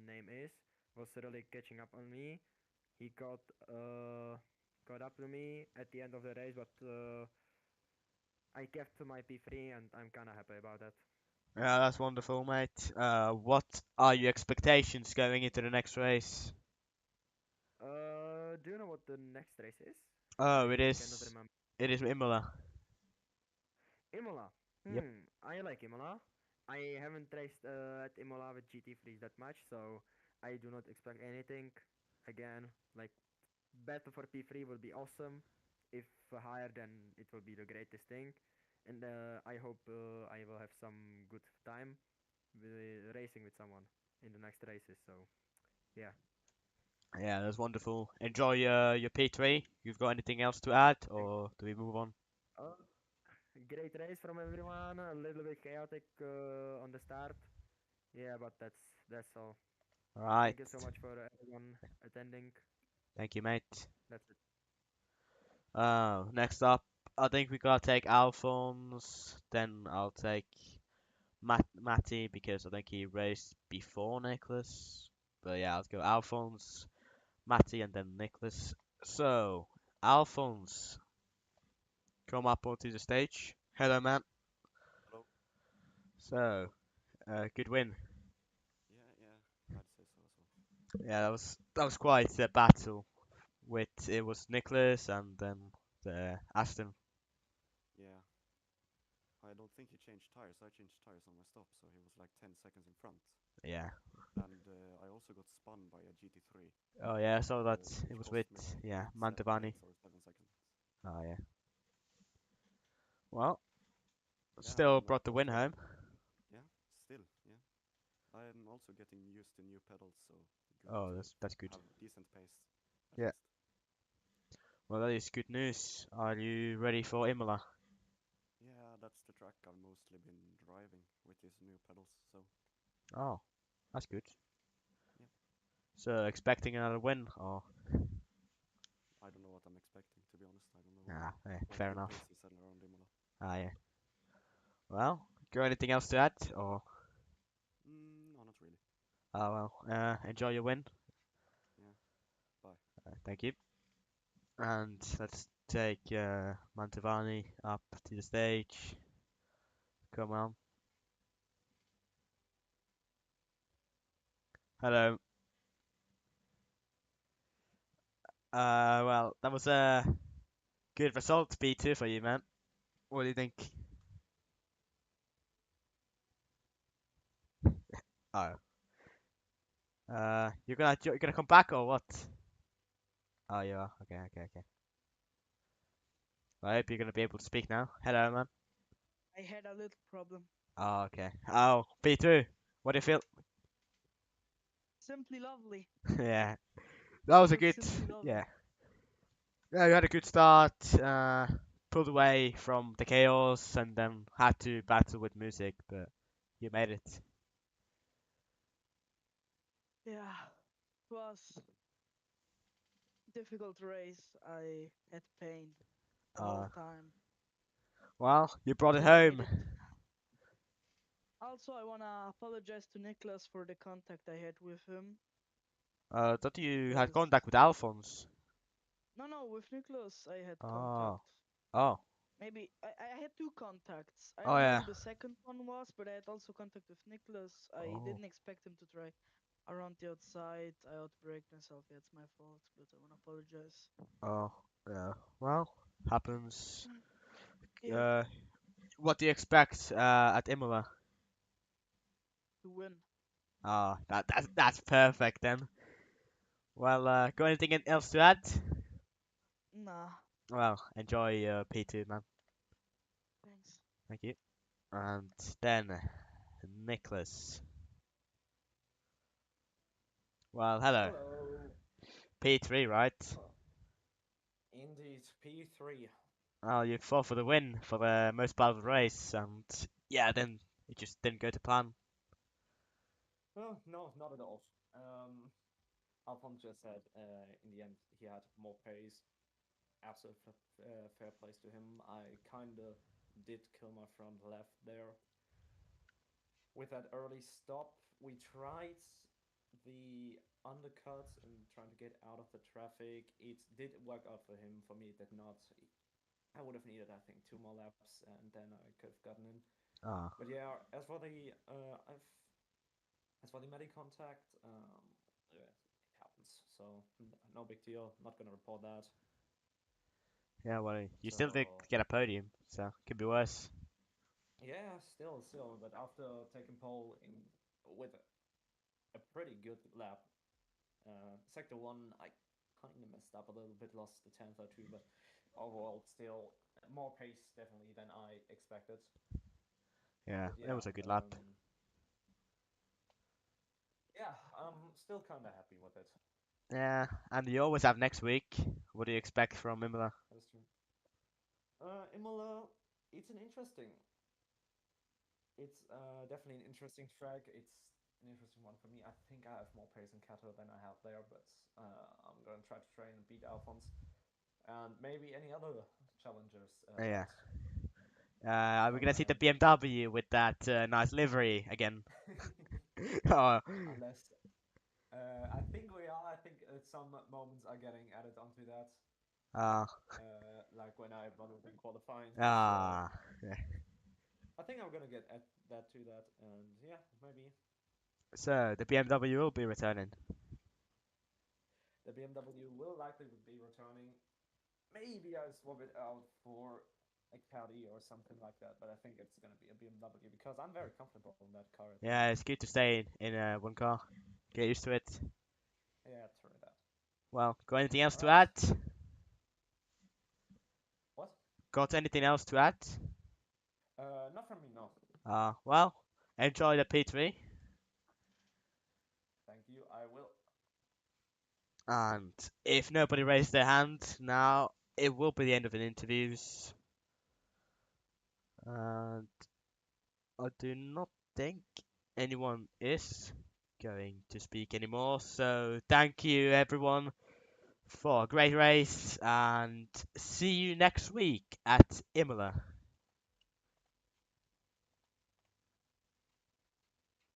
[SPEAKER 2] name is was really catching up on me. He caught up to me at the end of the race, but I kept my P3 and I'm kind of happy about that.
[SPEAKER 1] Yeah, that's wonderful, mate. What are your expectations going into the next race?
[SPEAKER 2] Do you know what the next race is?
[SPEAKER 1] Oh,
[SPEAKER 2] I cannot remember.
[SPEAKER 1] it is Imola.
[SPEAKER 2] Imola.
[SPEAKER 1] Yep.
[SPEAKER 2] I like Imola. I haven't raced at Imola with GT3s that much, so I do not expect anything. Again, like battle for P3 will be awesome. If higher, then it will be the greatest thing. And I hope I will have some good time racing with someone in the next races. So yeah.
[SPEAKER 1] Yeah, that's wonderful. Enjoy your P3. You've got anything else to add,
[SPEAKER 2] Thank-
[SPEAKER 1] or do we move on?
[SPEAKER 2] Uh, Great race from everyone. A little bit chaotic on the start. Yeah, but that's all.
[SPEAKER 1] All right.
[SPEAKER 2] Thank you so much for everyone attending.
[SPEAKER 1] Thank you, mate.
[SPEAKER 2] That's it.
[SPEAKER 1] Next up, I think we gotta take Alphonse. Then I'll take Matty because I think he raced before Nicholas. But yeah, let's go Alphonse, Matty, and then Nicholas. So, Alphonse, come up onto the stage. Hello, man.
[SPEAKER 3] Hello.
[SPEAKER 1] So, good win.
[SPEAKER 3] Yeah, yeah. I'd say so as well.
[SPEAKER 1] Yeah, that was quite a battle. It was Nicholas and then the Aston.
[SPEAKER 3] Yeah. I don't think he changed tires. I changed tires on my stop, so he was like 10 seconds in front.
[SPEAKER 1] Yeah.
[SPEAKER 3] And I also got spun by a GT3,
[SPEAKER 1] Oh yeah, so that it
[SPEAKER 3] which
[SPEAKER 1] was
[SPEAKER 3] cost
[SPEAKER 1] with
[SPEAKER 3] me like
[SPEAKER 1] yeah
[SPEAKER 3] seven
[SPEAKER 1] Mantovani.
[SPEAKER 3] tenths or 7 seconds.
[SPEAKER 1] Oh yeah. Well,
[SPEAKER 3] Yeah,
[SPEAKER 1] still
[SPEAKER 3] and
[SPEAKER 1] brought the win
[SPEAKER 3] after
[SPEAKER 1] home.
[SPEAKER 3] yeah, still yeah. I'm also getting used to new pedals, so good
[SPEAKER 1] Oh,
[SPEAKER 3] to
[SPEAKER 1] that's good.
[SPEAKER 3] have decent pace at
[SPEAKER 1] Yeah.
[SPEAKER 3] least.
[SPEAKER 1] Well, that is good news. Are you ready for Imola?
[SPEAKER 3] Yeah, that's the track I've mostly been driving with these new pedals, so
[SPEAKER 1] Oh, that's good.
[SPEAKER 3] yeah.
[SPEAKER 1] So expecting another win, or
[SPEAKER 3] I don't know what I'm expecting, to be honest. I don't know what
[SPEAKER 1] fair
[SPEAKER 3] good
[SPEAKER 1] enough.
[SPEAKER 3] paces are around Imola.
[SPEAKER 1] Ah yeah. Well, got anything else to add, or
[SPEAKER 3] No, not really.
[SPEAKER 1] oh well, enjoy your win.
[SPEAKER 3] Yeah, bye.
[SPEAKER 1] Thank you. And let's take Mantovani up to the stage. Come on. Hello. Well, that was a good result, B2 for you, man. What do you think? Oh, you're gonna come back or what? Oh, you are. Okay, okay, okay. I hope you're gonna be able to speak now. Hello, man.
[SPEAKER 4] I had a little problem.
[SPEAKER 1] Oh, okay. Oh, B2. What do you feel?
[SPEAKER 4] Simply lovely.
[SPEAKER 1] Yeah, that was a
[SPEAKER 4] Feels
[SPEAKER 1] good.
[SPEAKER 4] simply lovely.
[SPEAKER 1] Yeah, yeah. You had a good start. Pulled away from the chaos and then had to battle with music, but you made it.
[SPEAKER 4] Yeah, it was difficult race. I had pain the
[SPEAKER 1] Uh,
[SPEAKER 4] whole time,
[SPEAKER 1] well, you brought it
[SPEAKER 4] but I made
[SPEAKER 1] home.
[SPEAKER 4] it. Also, I wanna apologize to Nicholas for the contact I had with him,
[SPEAKER 1] Thought you had
[SPEAKER 4] because
[SPEAKER 1] contact with Alphonse.
[SPEAKER 4] no, with Nicholas I had contact.
[SPEAKER 1] Oh, oh,
[SPEAKER 4] Maybe I had two contacts. I
[SPEAKER 1] oh
[SPEAKER 4] don't know
[SPEAKER 1] yeah.
[SPEAKER 4] who the second one was, but I had also contact with Nicholas. I
[SPEAKER 1] Oh,
[SPEAKER 4] didn't expect him to try around the outside. I outbraked myself. Yeah, it's my fault, but I wanna apologize.
[SPEAKER 1] oh, yeah. Well, happens.
[SPEAKER 4] Yeah,
[SPEAKER 1] Uh, what do you expect at Imola?
[SPEAKER 4] to win.
[SPEAKER 1] Ah, that's perfect then. Well, got anything else to add?
[SPEAKER 4] Nah,
[SPEAKER 1] Well, enjoy P2, man.
[SPEAKER 4] thanks.
[SPEAKER 1] Thank you. And then Nicholas. Well, hello.
[SPEAKER 5] Hello.
[SPEAKER 1] P3, right?
[SPEAKER 5] Oh, indeed, P3.
[SPEAKER 1] Oh, you fought for the win for the most part of the race, and yeah, then it just didn't go to plan.
[SPEAKER 5] Oh, no, not at all. Alphonse just said in the end he had more pace. Absolute fair place to him. I kind of did kill my front left there. With that early stop, we tried the undercuts and trying to get out of the traffic. It did work out for him. For me, it did not. I would have needed, I think, two more laps, and then I could have gotten in.
[SPEAKER 1] Ah,
[SPEAKER 5] But yeah, as for the medi contact, yeah, it happens. So no big deal. Not gonna report that.
[SPEAKER 1] yeah, well, you still did
[SPEAKER 5] So
[SPEAKER 1] get a podium, so could be worse.
[SPEAKER 5] yeah, still. But after taking pole in with a pretty good lap, sector one, I kind of messed up a little bit, lost the tenth or two, but overall still more pace definitely than I expected.
[SPEAKER 1] Yeah,
[SPEAKER 5] But
[SPEAKER 1] it
[SPEAKER 5] yeah,
[SPEAKER 1] was a good lap.
[SPEAKER 5] yeah, I'm still kind of happy with it.
[SPEAKER 1] Yeah, and you always have next week. What do you expect from Imola?
[SPEAKER 5] That's true. Imola, it's an interesting. It's definitely an interesting track. It's an interesting one for me. I think I have more pace in Qatar than I have there, but I'm gonna try to train and beat Alphonse and maybe any other challengers
[SPEAKER 1] Yeah.
[SPEAKER 5] that
[SPEAKER 1] Are we
[SPEAKER 5] come
[SPEAKER 1] gonna see the
[SPEAKER 5] ahead.
[SPEAKER 1] BMW with that nice livery again? Oh,
[SPEAKER 5] Unless I think we are. I think some moments are getting added onto that,
[SPEAKER 1] ah,
[SPEAKER 5] like when I won in qualifying. So
[SPEAKER 1] ah. Yeah.
[SPEAKER 5] I think I'm gonna get at that to that, and yeah, maybe
[SPEAKER 1] So the BMW will be returning.
[SPEAKER 5] the BMW will likely be returning. Maybe I swap it out for a Caddy or something like that. But I think it's gonna be a BMW because I'm very comfortable in that car.
[SPEAKER 1] Yeah, it's good to stay in one car. Get used to it.
[SPEAKER 5] Yeah, true that.
[SPEAKER 1] Well, got anything else to
[SPEAKER 5] Alright.
[SPEAKER 1] add?
[SPEAKER 5] What?
[SPEAKER 1] Got anything else to add?
[SPEAKER 5] Not from me, no.
[SPEAKER 1] Well, enjoy the P3.
[SPEAKER 5] Thank you. I will.
[SPEAKER 1] And if nobody raised their hand now, it will be the end of the interviews. And I do not think anyone is going to speak anymore. So thank you everyone for a great race and see you next week at Imola.